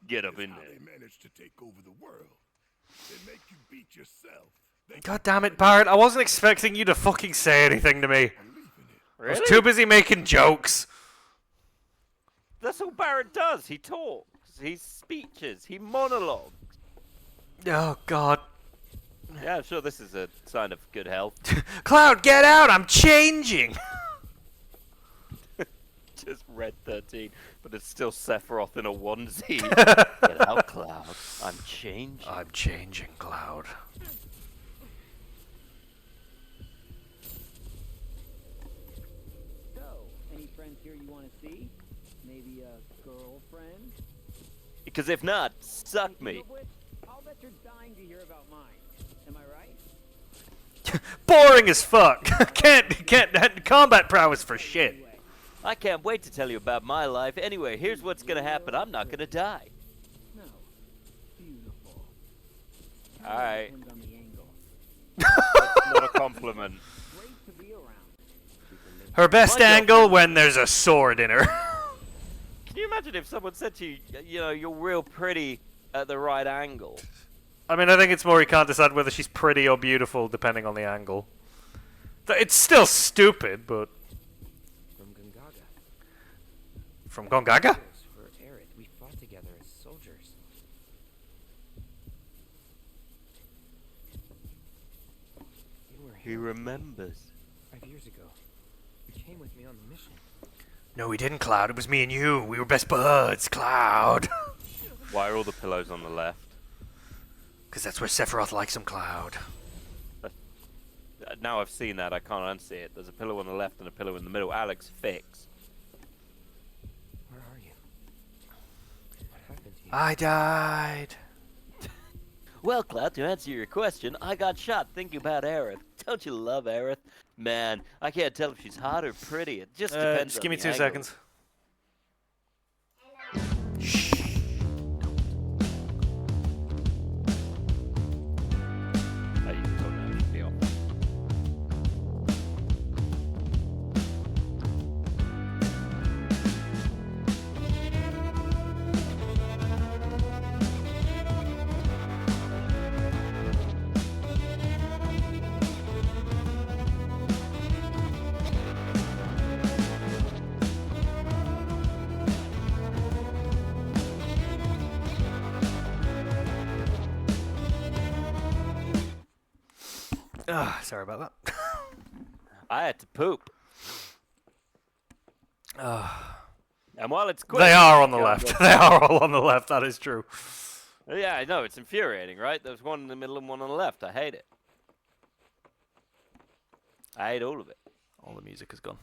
Get up in there. They managed to take over the world. They make you beat yourself. God damn it, Barrett. I wasn't expecting you to fucking say anything to me. Really? I was too busy making jokes. That's all Barrett does. He talks. He speeches. He monologues. Oh, God. Yeah, I'm sure this is a sign of good health. Cloud, get out! I'm changing! Just Red 13, but it's still Sephiroth in a onesie. Get out, Cloud. I'm changing. I'm changing, Cloud. So, any friends here you want to see? Maybe a girlfriend? Because if not, suck me. I'll bet you're dying to hear about mine. Am I right? Boring as fuck. can't combat prowess for shit. I can't wait to tell you about my life. Anyway, here's what's gonna happen. I'm not gonna die. No. Beautiful. Alright. Depends on the angle. That's not a compliment. Great to be around. Her best My angle girlfriend- when there's a sword in her. Can you imagine if someone said to you, you know, you're real pretty at the right angle? I mean, I think it's more you can't decide whether she's pretty or beautiful depending on the angle. It's still stupid, but... From Gongaga. From Gongaga? For Aerith, we fought together as soldiers. You were He here remembers. 5 years ago. You came with me on the mission. No, we didn't, Cloud. It was me and you. We were best buds, Cloud. Why are all the pillows on the left? Because that's where Sephiroth likes him, Cloud. Now I've seen that, I can't unsee it. There's a pillow on the left and a pillow in the middle. Alex, fix. Where are you? What happened to you? I died. Well, Cloud, to answer your question, I got shot thinking about Aerith. Don't you love Aerith? Man, I can't tell if she's hot or pretty. It just depends Just on give me the 2 angle. seconds. Oh, you don't know, it should be off. Sorry about that. I had to poop. And while it's quick, They are on the go- left. go- They are all on the left. That is true. Yeah, I know, it's infuriating, right? There's one in the middle and one on the left. I hate it. I hate all of it. All the music is gone.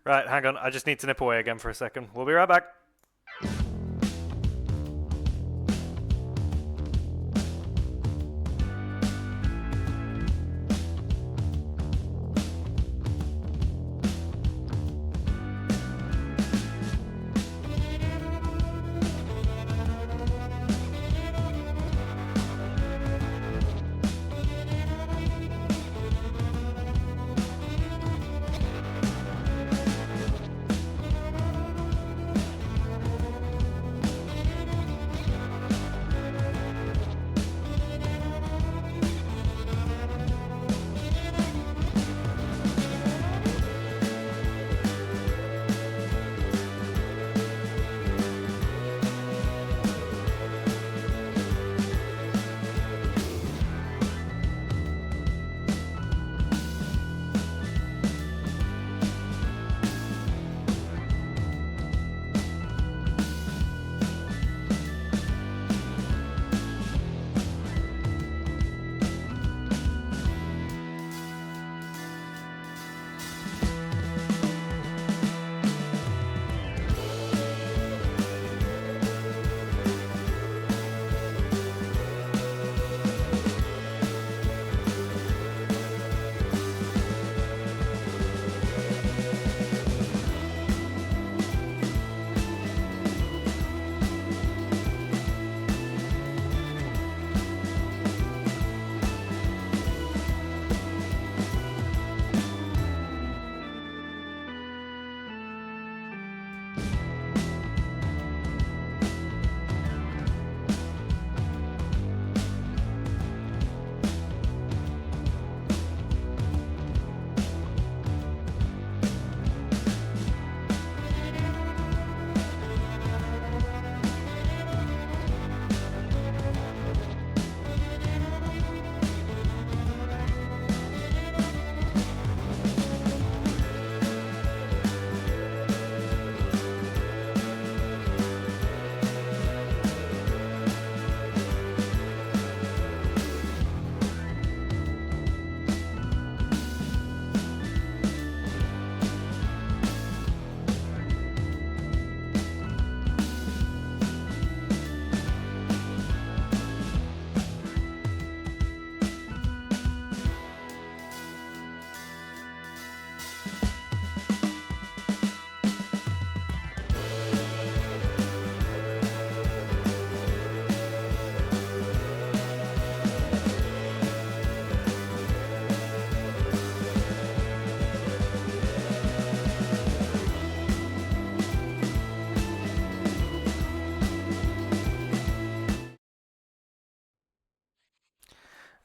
Right, hang on. I just need to nip away again for a second. We'll be right back.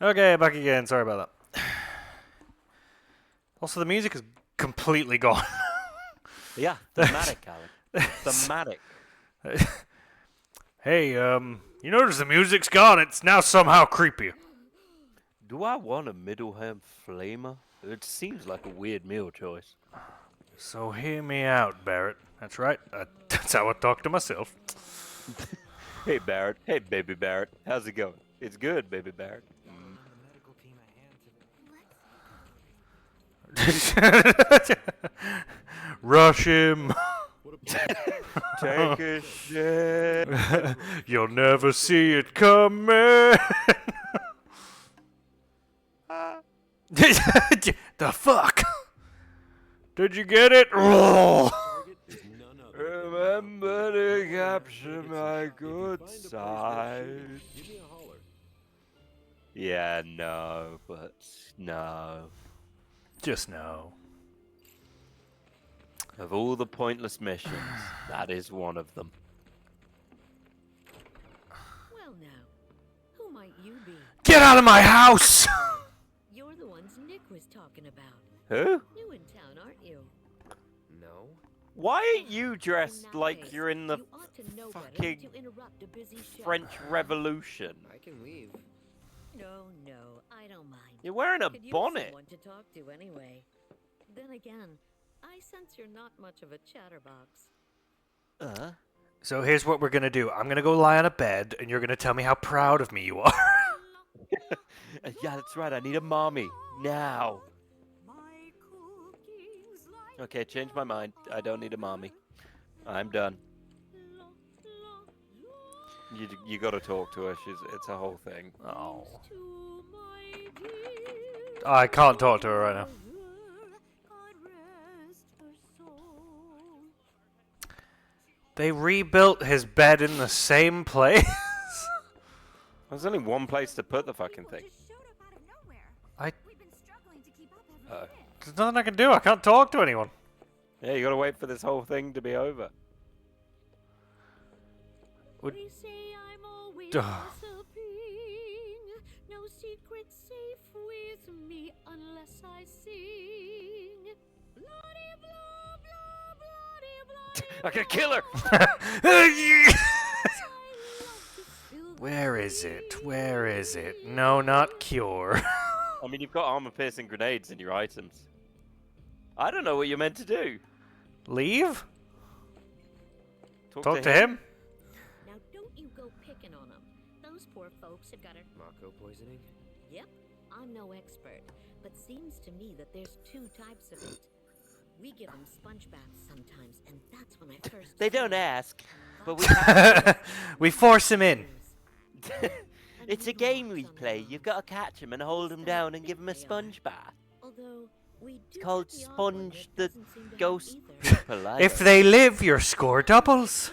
Okay, back again. Sorry about that. Also, the music is completely gone. Yeah, thematic, Alec. Thematic. Hey, you notice the music's gone? It's now somehow creepy. Do I want a Middleham flamer? It seems like a weird meal choice. So hear me out, Barrett. That's right. That's how I talk to myself. Hey, Barrett. Hey, baby Barrett. How's it going? It's good, baby Barrett. Rush him. Take a shit. You'll never see it coming. The fuck? Did you get it? Remember to capture my good side. Yeah, no, but no. Just no. Of all the pointless missions, that is one of them. Well now, who might you be? Get out of my house! You're the ones Nick was talking about. Who? New in town, aren't you? No. Why are you dressed In that like case, you're in the you ought to know better fucking than to interrupt a busy show. French Revolution? I can leave. No, I don't mind. You're wearing a Could use bonnet. someone to talk to anyway. Then again, I sense you're not much of a chatterbox. So here's what we're gonna do. I'm gonna go lie on a bed, and you're gonna tell me how proud of me you are. Yeah, that's right. I need a mommy. Now. Okay, change my mind. I don't need a mommy. I'm done. You gotta talk to her. It's a whole thing. Oh. I can't talk to her right now. They rebuilt his bed in the same place? There's only one place to put the fucking thing. There's nothing I can do. I can't talk to anyone. Yeah, you gotta wait for this whole thing to be over. They say I'm always Duh. disappearing. No secret safe with me unless I sing. Bloody blah blah bloody bloody. I can kill her! Where is it? Where is it? No, not cure. I mean, you've got armor-piercing grenades in your items. I don't know what you're meant to do. Leave? Talk to him? Now don't you go picking on them. Those poor folks have got a Mako poisoning? Yep, I'm no expert, but seems to me that there's two types of it. We give them sponge baths sometimes, and that's when I first. They don't ask, but we have We force him in. It's a game we play. You've got to catch him and hold him down and give him a sponge bath. Although we It's called Sponge the Ghost Polite. If they live, your score doubles.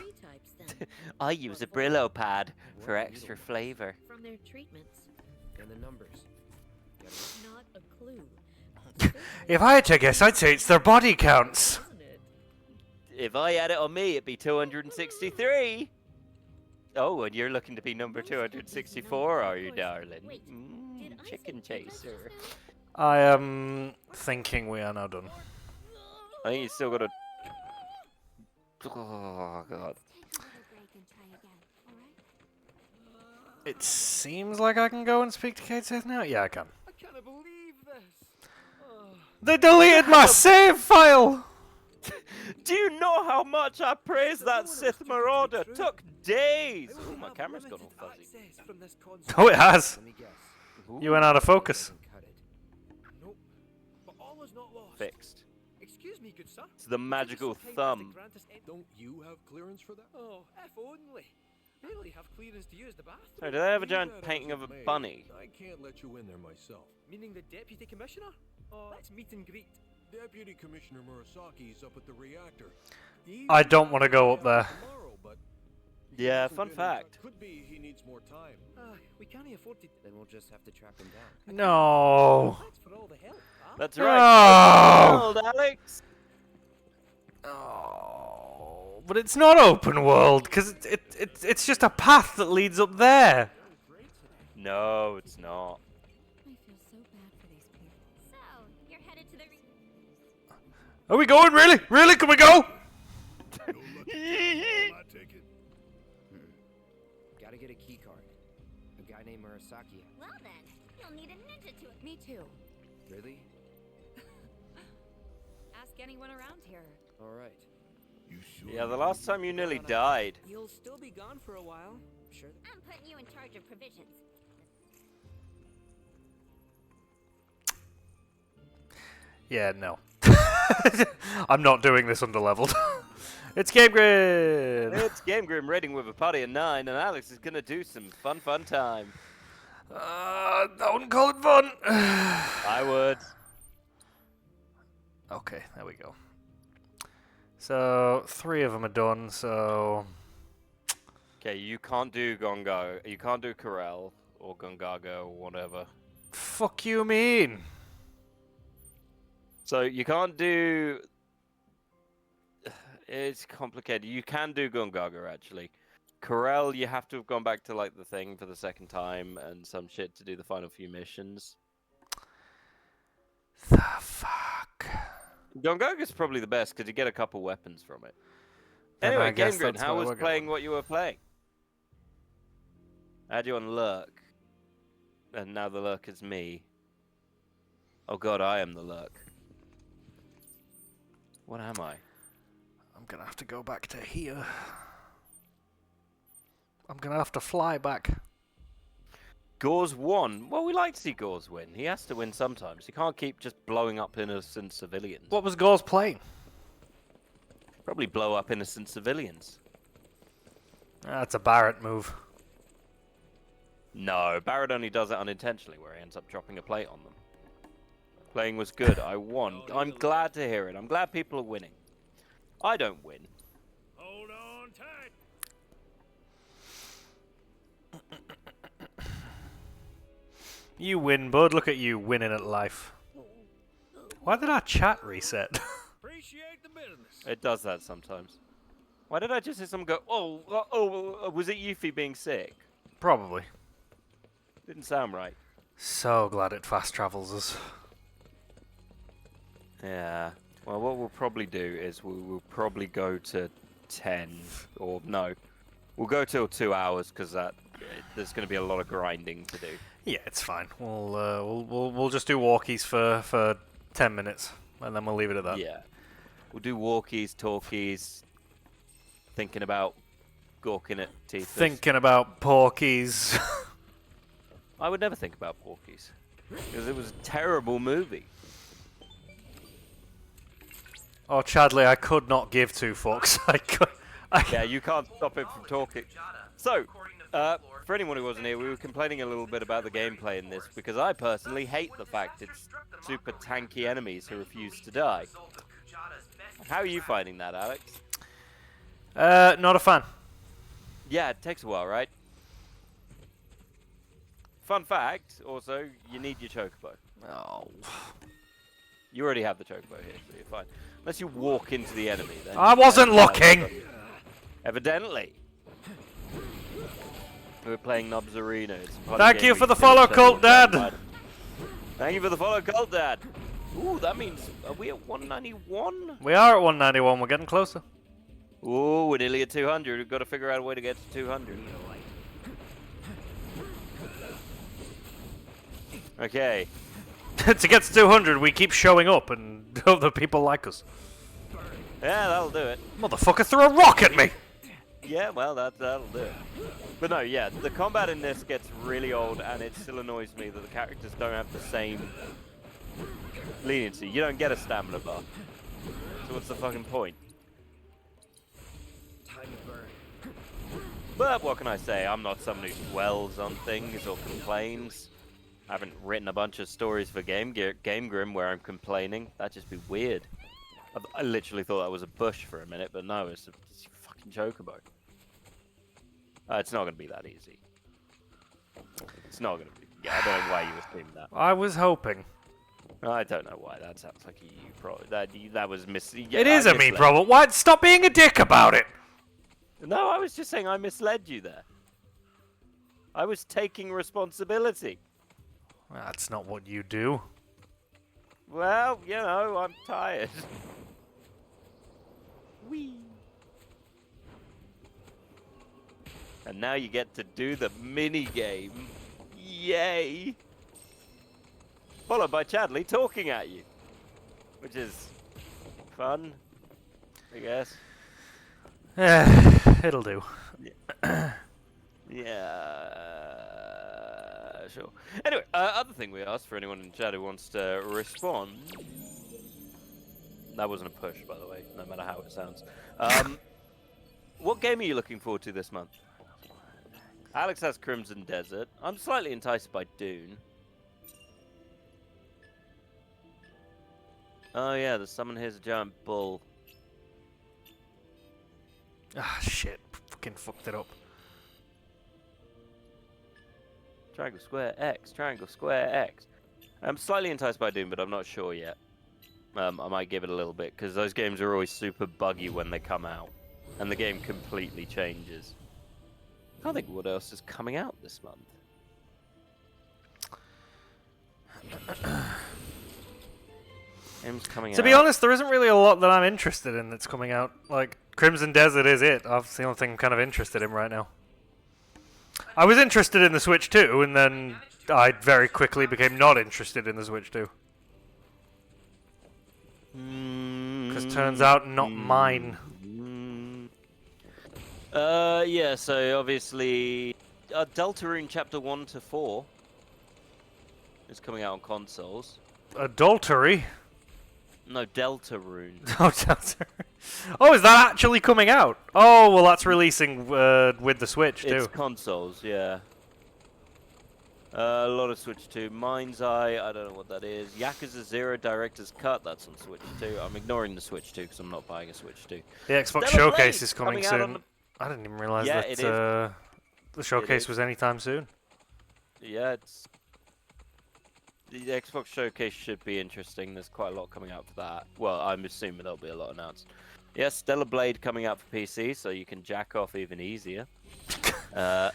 I use a Brillo pad for extra flavor. From their treatments, And the numbers. Get 'em? not a clue. If I had to guess, I'd say it's their body counts. Isn't it? If I had it on me, it'd be 263. Oh, and you're looking to be number 264, are you, darling? Chicken chaser. I am thinking we are now done. I think you still got to. Oh god. It seems like I can go and speak to Kate Sith now. Yeah, I can. I can't believe this. They deleted my save file. Do you know how much I praised that Sith Marauder? Took days. Oh, my camera's gone all fuzzy. Oh, it has. Let me guess. You went out of focus. Cut it. Nope. But all is not lost. Fixed. Excuse me, good sir. It's the magical thumb. Don't you have clearance for that? Oh, if only. Really have clearance to use the bathroom. Sorry, do they have a Leave giant that painting as of a it may. bunny? I can't let you in there myself. Meaning the deputy commissioner? Oh, let's meet and greet. Deputy Commissioner Murasaki's up at the reactor. I don't want to go up there. Tomorrow, but Yeah, fun fact. could be he needs more time. We can't afford to. Then we'll just have to track him down. No. Thanks for all the help. Huh? That's right. Old Alex. Oh, but it's not open world because it's just a path that leads up there. No, it's not. Are we going? Really? Really? Can we go? Gotta get a key card. A guy named Murasaki. Well then, you'll need a ninja to... Me too. Really? Ask anyone around here. Alright. You sure? Yeah, the last time you nearly died. You'll still be gone for a while. Sure. I'm putting you in charge of provisions. Yeah, no. I'm not doing this underleveled. It's Game Grid! It's Game Grim raiding with a party of 9, and Alex is gonna do some fun time. I wouldn't call it fun. I would. Okay, there we go. So, 3 of them are done, so... Okay, you can't do Gongaga. You can't do Corel or Gongaga or whatever. Fuck you mean? So you can't do... It's complicated. You can do Gongaga, actually. Corel, you have to have gone back to, like, the thing for the second time and some shit to do the final few missions. The fuck? Gongaga's probably the best, because you get a couple weapons from it. Then I Anyway, guess Game Grid, that's how where was we're playing going. what you were playing? I had you on Lurk. And now the Lurk is me. Oh god, I am the Lurk. What am I? I'm gonna have to go back to here. I'm gonna have to fly back. Gauze won. Well, we like to see Gauze win. He has to win sometimes. He can't keep just blowing up innocent civilians. What was Gauze playing? Probably blow up innocent civilians. That's a Barrett move. No, Barrett only does it unintentionally, where he ends up dropping a plate on them. Playing was good. I won. I'm glad to hear it. I'm glad people are winning. I don't win. Hold on tight. You win, bud. Look at you winning at life. Why did our chat reset? Appreciate the business. It does that sometimes. Why did I just hear someone go, was it Yuffie being sick? Probably. Didn't sound right. So glad it fast travels us. Yeah. Well, what we'll probably do is we'll probably go to 10, or no, we'll go till 2 hours because there's going to be a lot of grinding to do. Yeah, it's fine. We'll just do walkies for 10 minutes, and then we'll leave it at that. Yeah. We'll do walkies, talkies, thinking about gawking at teeth. Thinking about porkies. I would never think about porkies because it was a terrible movie. Oh, Chadley, I could not give 2 fucks. Yeah, you can't stop it from talking. So, for anyone who wasn't here, we were complaining a little bit about the gameplay in this because I personally hate the fact it's super tanky enemies who refuse to die. How are you finding that, Alex? Not a fan. Yeah, it takes a while, right? Fun fact, also, you need your chocobo. Oh. You already have the chocobo here, so you're fine. Unless you walk into the enemy, then... I wasn't looking! Evidently. We're playing Nobs Arena. It's a Thank you for the follow, Cult Dad! Thank you for the follow, Cult Dad! Ooh, that means... Are we at 191? We are at 191. We're getting closer. Ooh, we're nearly at 200. We've got to figure out a way to get to 200. Okay. To get to 200, we keep showing up and hope that people like us. Yeah, that'll do it. Motherfucker threw a rock at me! Yeah, well, that'll do it. But no, yeah, the combat in this gets really old, and it still annoys me that the characters don't have the same leniency. You don't get a stamina bar. So what's the fucking point? Time to burn. But what can I say? I'm not someone who dwells on things or complains. I haven't written a bunch of stories for Game Grim where I'm complaining. That'd just be weird. I literally thought that was a bush for a minute, but no, it's a fucking chocobo. It's not going to be that easy. It's not going to be. Yeah, I don't know why you assumed that. I was hoping. I don't know why. That sounds like a you problem. That was Yeah, it is a me problem. Why? Stop being a dick about it! No, I was just saying I misled you there. I was taking responsibility. That's not what you do. Well, you know, I'm tired. Whee! And now you get to do the mini game. Yay! Followed by Chadley talking at you, which is fun, I guess. It'll do. Yeah, sure. Anyway, other thing we asked for anyone in chat who wants to respond. That wasn't a push, by the way, no matter how it sounds. What game are you looking forward to this month? Alex has Crimson Desert. I'm slightly enticed by Dune. Oh yeah, the summon here's a giant bull. Ah, shit. Fucking fucked it up. Triangle, square, X. Triangle, square, X. I'm slightly enticed by Doom, but I'm not sure yet. I might give it a little bit, because those games are always super buggy when they come out. And the game completely changes. I can't think what else is coming out this month. Games coming out. To be honest, there isn't really a lot that I'm interested in that's coming out. Like, Crimson Desert is it. That's the only thing I'm kind of interested in right now. I was interested in the Switch 2, and then I very quickly became not interested in the Switch 2. Because turns out, not mine. Yeah, so obviously, Deltarune Chapter 1 to 4 is coming out on consoles. Adultery? No, Deltarune. Oh, Deltarune. Oh, is that actually coming out? Oh, well, that's releasing with the Switch, too. It's consoles, yeah. A lot of Switch 2. Mind's Eye, I don't know what that is. Yakuza 0 Director's Cut, that's on Switch 2. I'm ignoring the Switch 2 because I'm not buying a Switch 2. The Xbox Stellar Showcase Blade is coming soon. I didn't even realize that the Showcase was anytime soon. Yeah, it's... The Xbox Showcase should be interesting. There's quite a lot coming out for that. Well, I'm assuming there'll be a lot announced. Yes, Stellar Blade coming out for PC, so you can jack off even easier. Now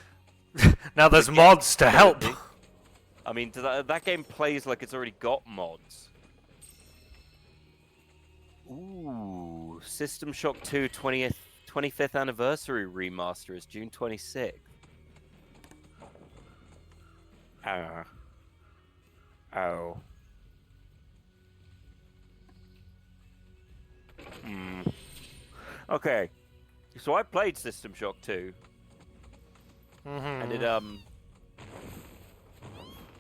there's mods to help. I mean, that game plays like it's already got mods. Ooh, System Shock 2 25th anniversary remaster is June 26th. Oh. Okay. So I played System Shock 2. And it,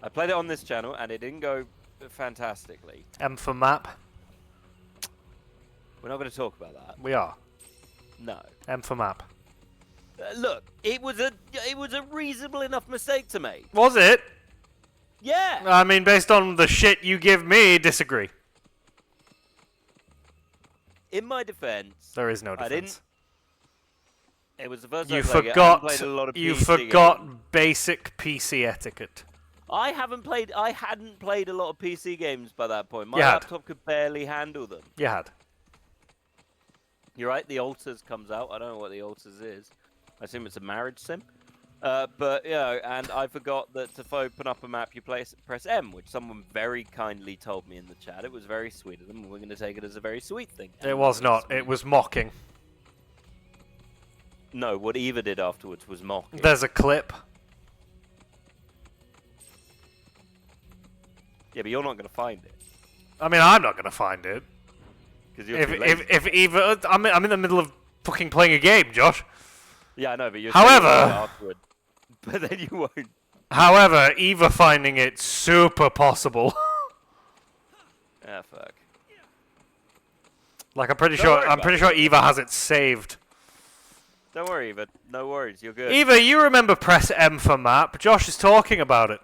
I played it on this channel, and it didn't go fantastically. M for map. We're not going to talk about that. We are. No. M for map. Look, it was a reasonable enough mistake to make. Was it? Yeah. I mean, based on the shit you give me, disagree. In my defense, there is no defense. It was the first you time forgot. played a lot of you PC forgot games. Basic PC etiquette. I hadn't played a lot of PC games by that point. My You had. laptop could barely handle them. You had. You're right. The Alters comes out. I don't know what the Alters is. I assume it's a marriage sim. But yeah, and I forgot that to open up a map, you press M, which someone very kindly told me in the chat. It was very sweet of them. We're going to take it as a very sweet thing. It was not. It was mocking. No, what Eva did afterwards was mocking. There's a clip. Yeah, but you're not going to find it. I mean, I'm not going to find it. Because you're too lazy. If Eva, I'm in the middle of fucking playing a game, Josh. Yeah, I know, but you're However, afterward. But then you won't. However, Eva finding it super possible. Ah, fuck. Like I'm pretty sure Eva has it saved. Don't worry, Eva. No worries. You're good. Eva, you remember press M for map. Josh is talking about it.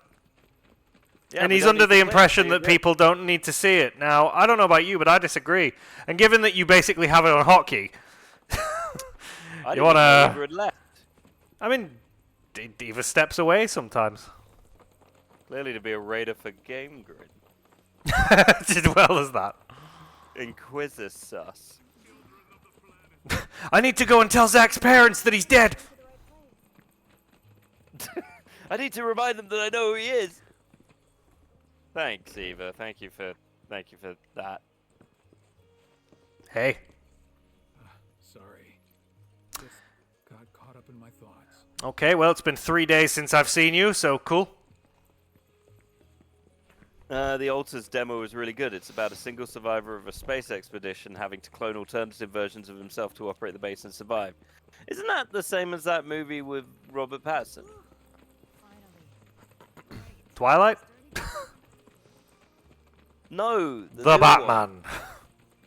Yeah, and we he's don't under need the to impression play it, that people don't need to see it. Now, I don't know about you, but I disagree. And given that you basically have it on hotkey, you want to... I mean, Eva steps away sometimes. Clearly to be a raider for Game Grid. Did well as that. Inquisitor sus. I need to go and tell Zach's parents that he's dead. I need to remind them that I know who he is. Thanks, Eva. Thank you for that. Hey. Okay, well, it's been 3 days since I've seen you, so cool. The Alters demo was really good. It's about a single survivor of a space expedition having to clone alternative versions of himself to operate the base and survive. Isn't that the same as that movie with Robert Pattinson? Twilight? No. The Batman.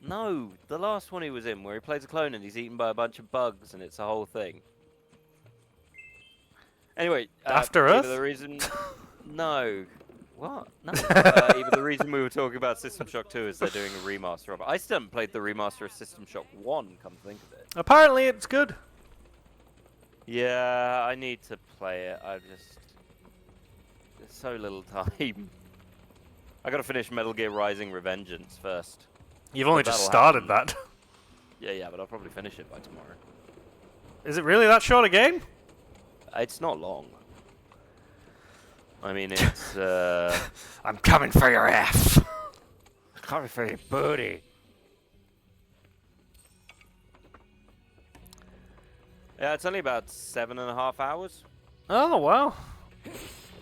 No, the last one he was in, where he plays a clone and he's eaten by a bunch of bugs, and it's a whole thing. Anyway, After Earth? The reason, no, what? No. Even the reason we were talking about System Shock 2 is they're doing a remaster of it. I still haven't played the remaster of System Shock 1. Come to think of it. Apparently, it's good. Yeah, I need to play it. There's so little time. I gotta finish Metal Gear Rising: Revengeance first. You've only just started that. Yeah, but I'll probably finish it by tomorrow. Is it really that short a game? It's not long. I mean, it's, I'm coming for your ass. coming for your booty. Yeah, it's only about 7.5 hours. Oh, wow.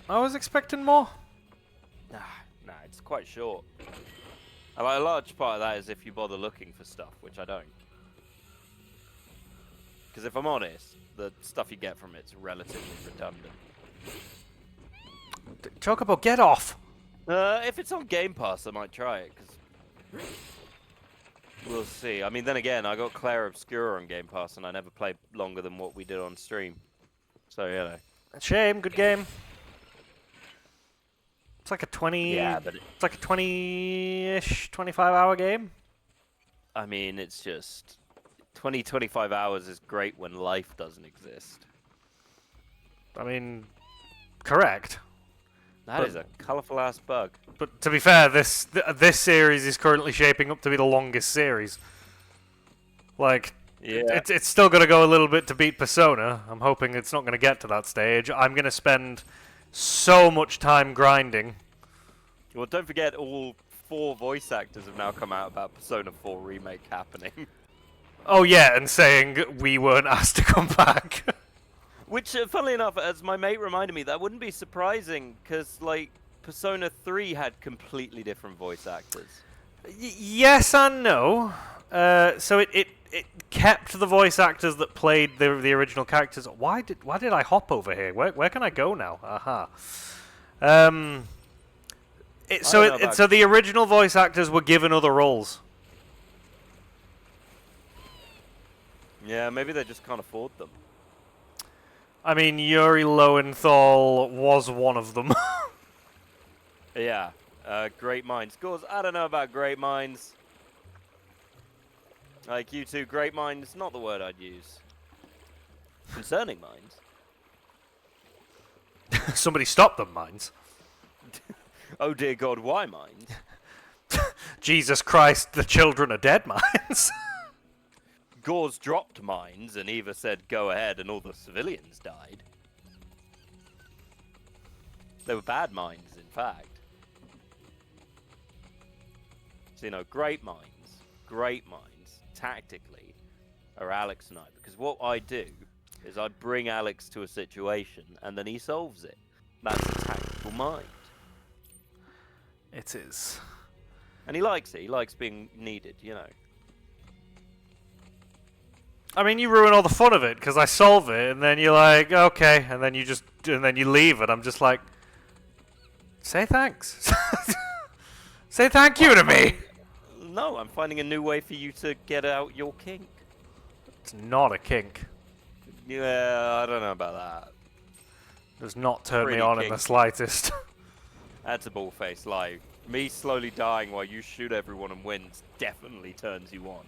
I was expecting more. Nah, it's quite short. And like, a large part of that is if you bother looking for stuff, which I don't. Because if I'm honest, the stuff you get from it's relatively redundant. Chocobo, get off! If it's on Game Pass, I might try it, because we'll see. I mean, then again, I got Claire Obscura on Game Pass, and I never played longer than what we did on stream. So, you know. Shame, good game. It's like a 20... Yeah, but it's like a 20-ish, 25-hour game. I mean, it's just... 25 hours is great when life doesn't exist. I mean, correct. That is a colourful-ass bug. But to be fair, this series is currently shaping up to be the longest series. Like, yeah. it's still going to go a little bit to beat Persona. I'm hoping it's not going to get to that stage. I'm going to spend so much time grinding. Well, don't forget all 4 voice actors have now come out about Persona 4 Remake happening. Oh yeah, and saying we weren't asked to come back. Which, funnily enough, as my mate reminded me, that wouldn't be surprising, because, like, Persona 3 had completely different voice actors. Yes and no. So it kept the voice actors that played the original characters. Why did I hop over here? Where can I go now? Aha. So the original voice actors were given other roles. Yeah, maybe they just can't afford them. I mean, Yuri Lowenthal was one of them. Yeah, Great Minds. Scores, I don't know about Great Minds. Like you two, Great Minds, not the word I'd use. Concerning minds. Somebody stop them, minds. Oh dear God, why minds? Jesus Christ, the children are dead, minds. Gauze dropped mines, and Eva said go ahead, and all the civilians died. They were bad mines, in fact. So, you know, great minds, tactically, are Alex and I. Because what I do is I bring Alex to a situation, and then he solves it. That's a tactical mind. It is. And he likes it. He likes being needed, you know. I mean, you ruin all the fun of it, because I solve it, and then you're like, okay, and then you leave it. I'm just like, say thanks. Say thank you to me. No, I'm finding a new way for you to get out your kink. It's not a kink. Yeah, I don't know about that. Does not turn Pretty me on in kinky. the slightest. That's a ball-faced lie. Me slowly dying while you shoot everyone and wins definitely turns you on.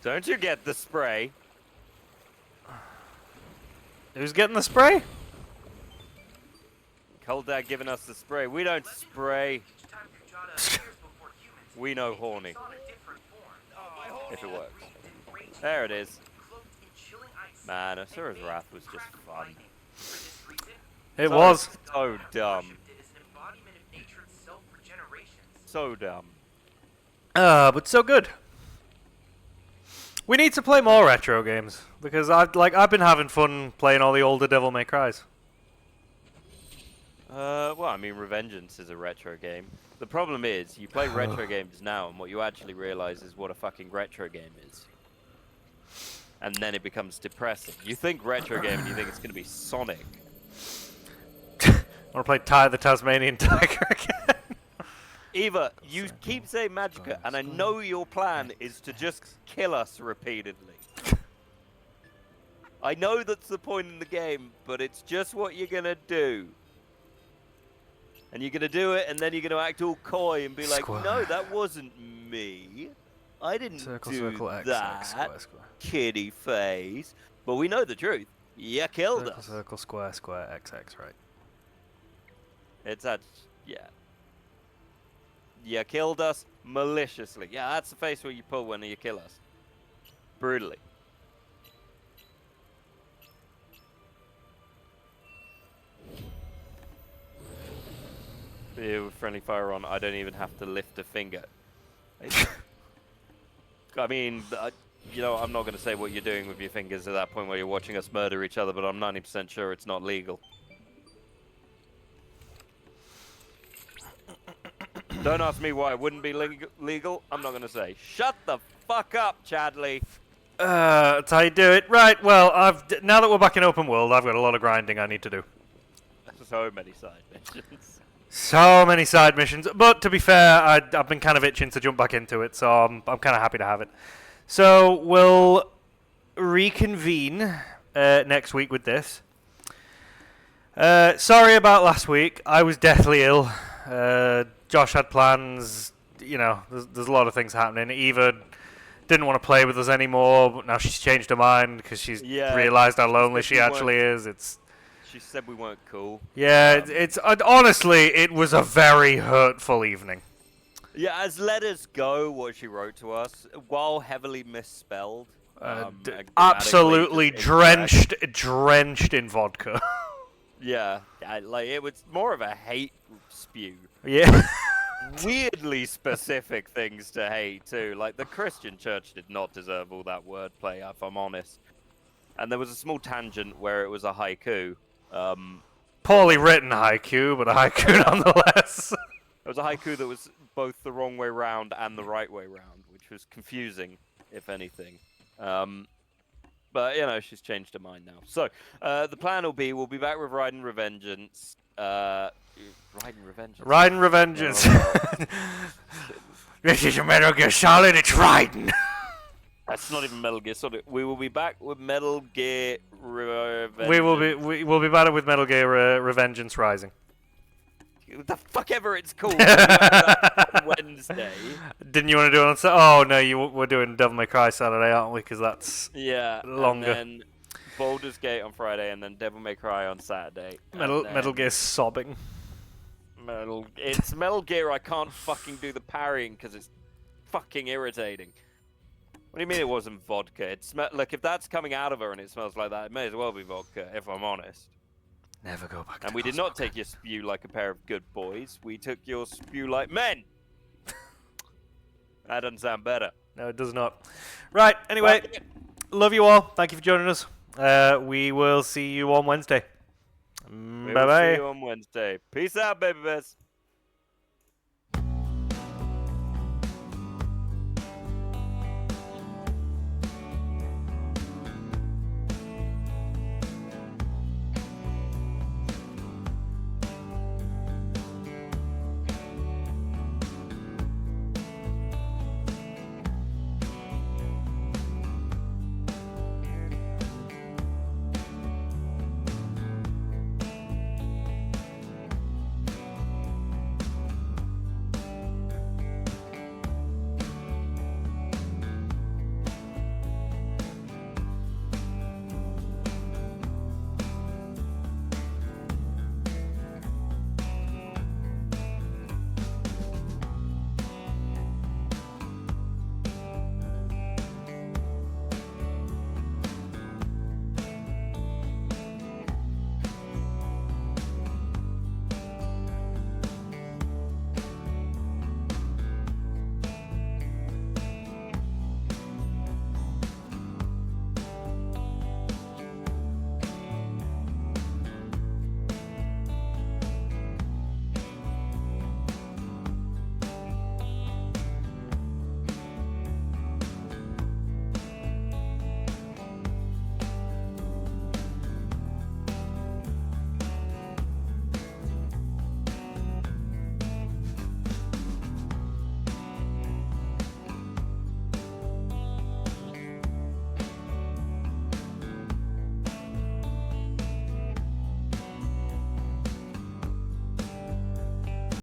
Don't you get the spray? Who's getting the spray? Cold Dad giving us the spray. We don't spray. We know horny. If it works. There it is. Man, Asura's Wrath was just fun. It was. So dumb. So dumb. But so good. We need to play more retro games because I've been having fun playing all the older Devil May Cries. Well, I mean, Revengeance is a retro game. The problem is, you play retro games now, and what you actually realize is what a fucking retro game is. And then it becomes depressing. You think retro game, and you think it's going to be Sonic. I want to play Ty the Tasmanian Tiger again. Eva, you keep saying Magicka, and I know your plan is to just kill us repeatedly. I know that's the point in the game, but it's just what you're going to do. And you're going to do it, and then you're going to act all coy and be like, no, that wasn't me. I didn't do that, kitty face. But we know the truth. You killed us. Circle, square, square, XX, right. It's that, yeah. You killed us maliciously. Yeah, that's the face where you pull when you kill us. Brutally. With friendly fire on, I don't even have to lift a finger. I mean, you know, I'm not going to say what you're doing with your fingers at that point where you're watching us murder each other, but I'm 90% sure it's not legal. Don't ask me why it wouldn't be legal. I'm not going to say. Shut the fuck up, Chadley. That's how you do it. Right, well, now that we're back in open world, I've got a lot of grinding I need to do. So many side missions. So many side missions, but to be fair, I've been kind of itching to jump back into it, so I'm kind of happy to have it. So we'll reconvene next week with this. Sorry about last week. I was deathly ill. Josh had plans. You know, there's a lot of things happening. Eva didn't want to play with us anymore, but now she's changed her mind because she's realised how lonely she actually is. She said we weren't cool. Yeah, honestly, it was a very hurtful evening. Yeah, as letters go, what she wrote to us, while heavily misspelled, absolutely drenched in vodka. Yeah, like it was more of a hate spew. Yeah. Weirdly specific things to hate too. Like the Christian church did not deserve all that wordplay, if I'm honest. And there was a small tangent where it was a haiku. Poorly written haiku, but a haiku nonetheless. It was a haiku that was both the wrong way round and the right way round, which was confusing, if anything. But, you know, she's changed her mind now. So, the plan will be, we'll be back with Raiden Revengeance. Raiden Revengeance. This is a Metal Gear Solid, it's Raiden. That's not even Metal Gear Solid. We will be back with Metal Gear Revengeance. We will be back with Metal Gear Revengeance Rising. The fuck ever it's called. Wednesday. Didn't you want to do it on Saturday? Oh no, we're doing Devil May Cry Saturday, aren't we? Because that's longer. And then Baldur's Gate on Friday, and then Devil May Cry on Saturday. Metal Gear sobbing. It's Metal Gear. I can't fucking do the parrying because it's fucking irritating. What do you mean it wasn't vodka? Look, if that's coming out of her and it smells like that, it may as well be vodka, if I'm honest. Never go back. And we did not take your spew like a pair of good boys. We took your spew like men. That doesn't sound better. No, it does not. Right, anyway, love you all. Thank you for joining us. We will see you on Wednesday. Bye-bye. See you on Wednesday. Peace out, baby bears.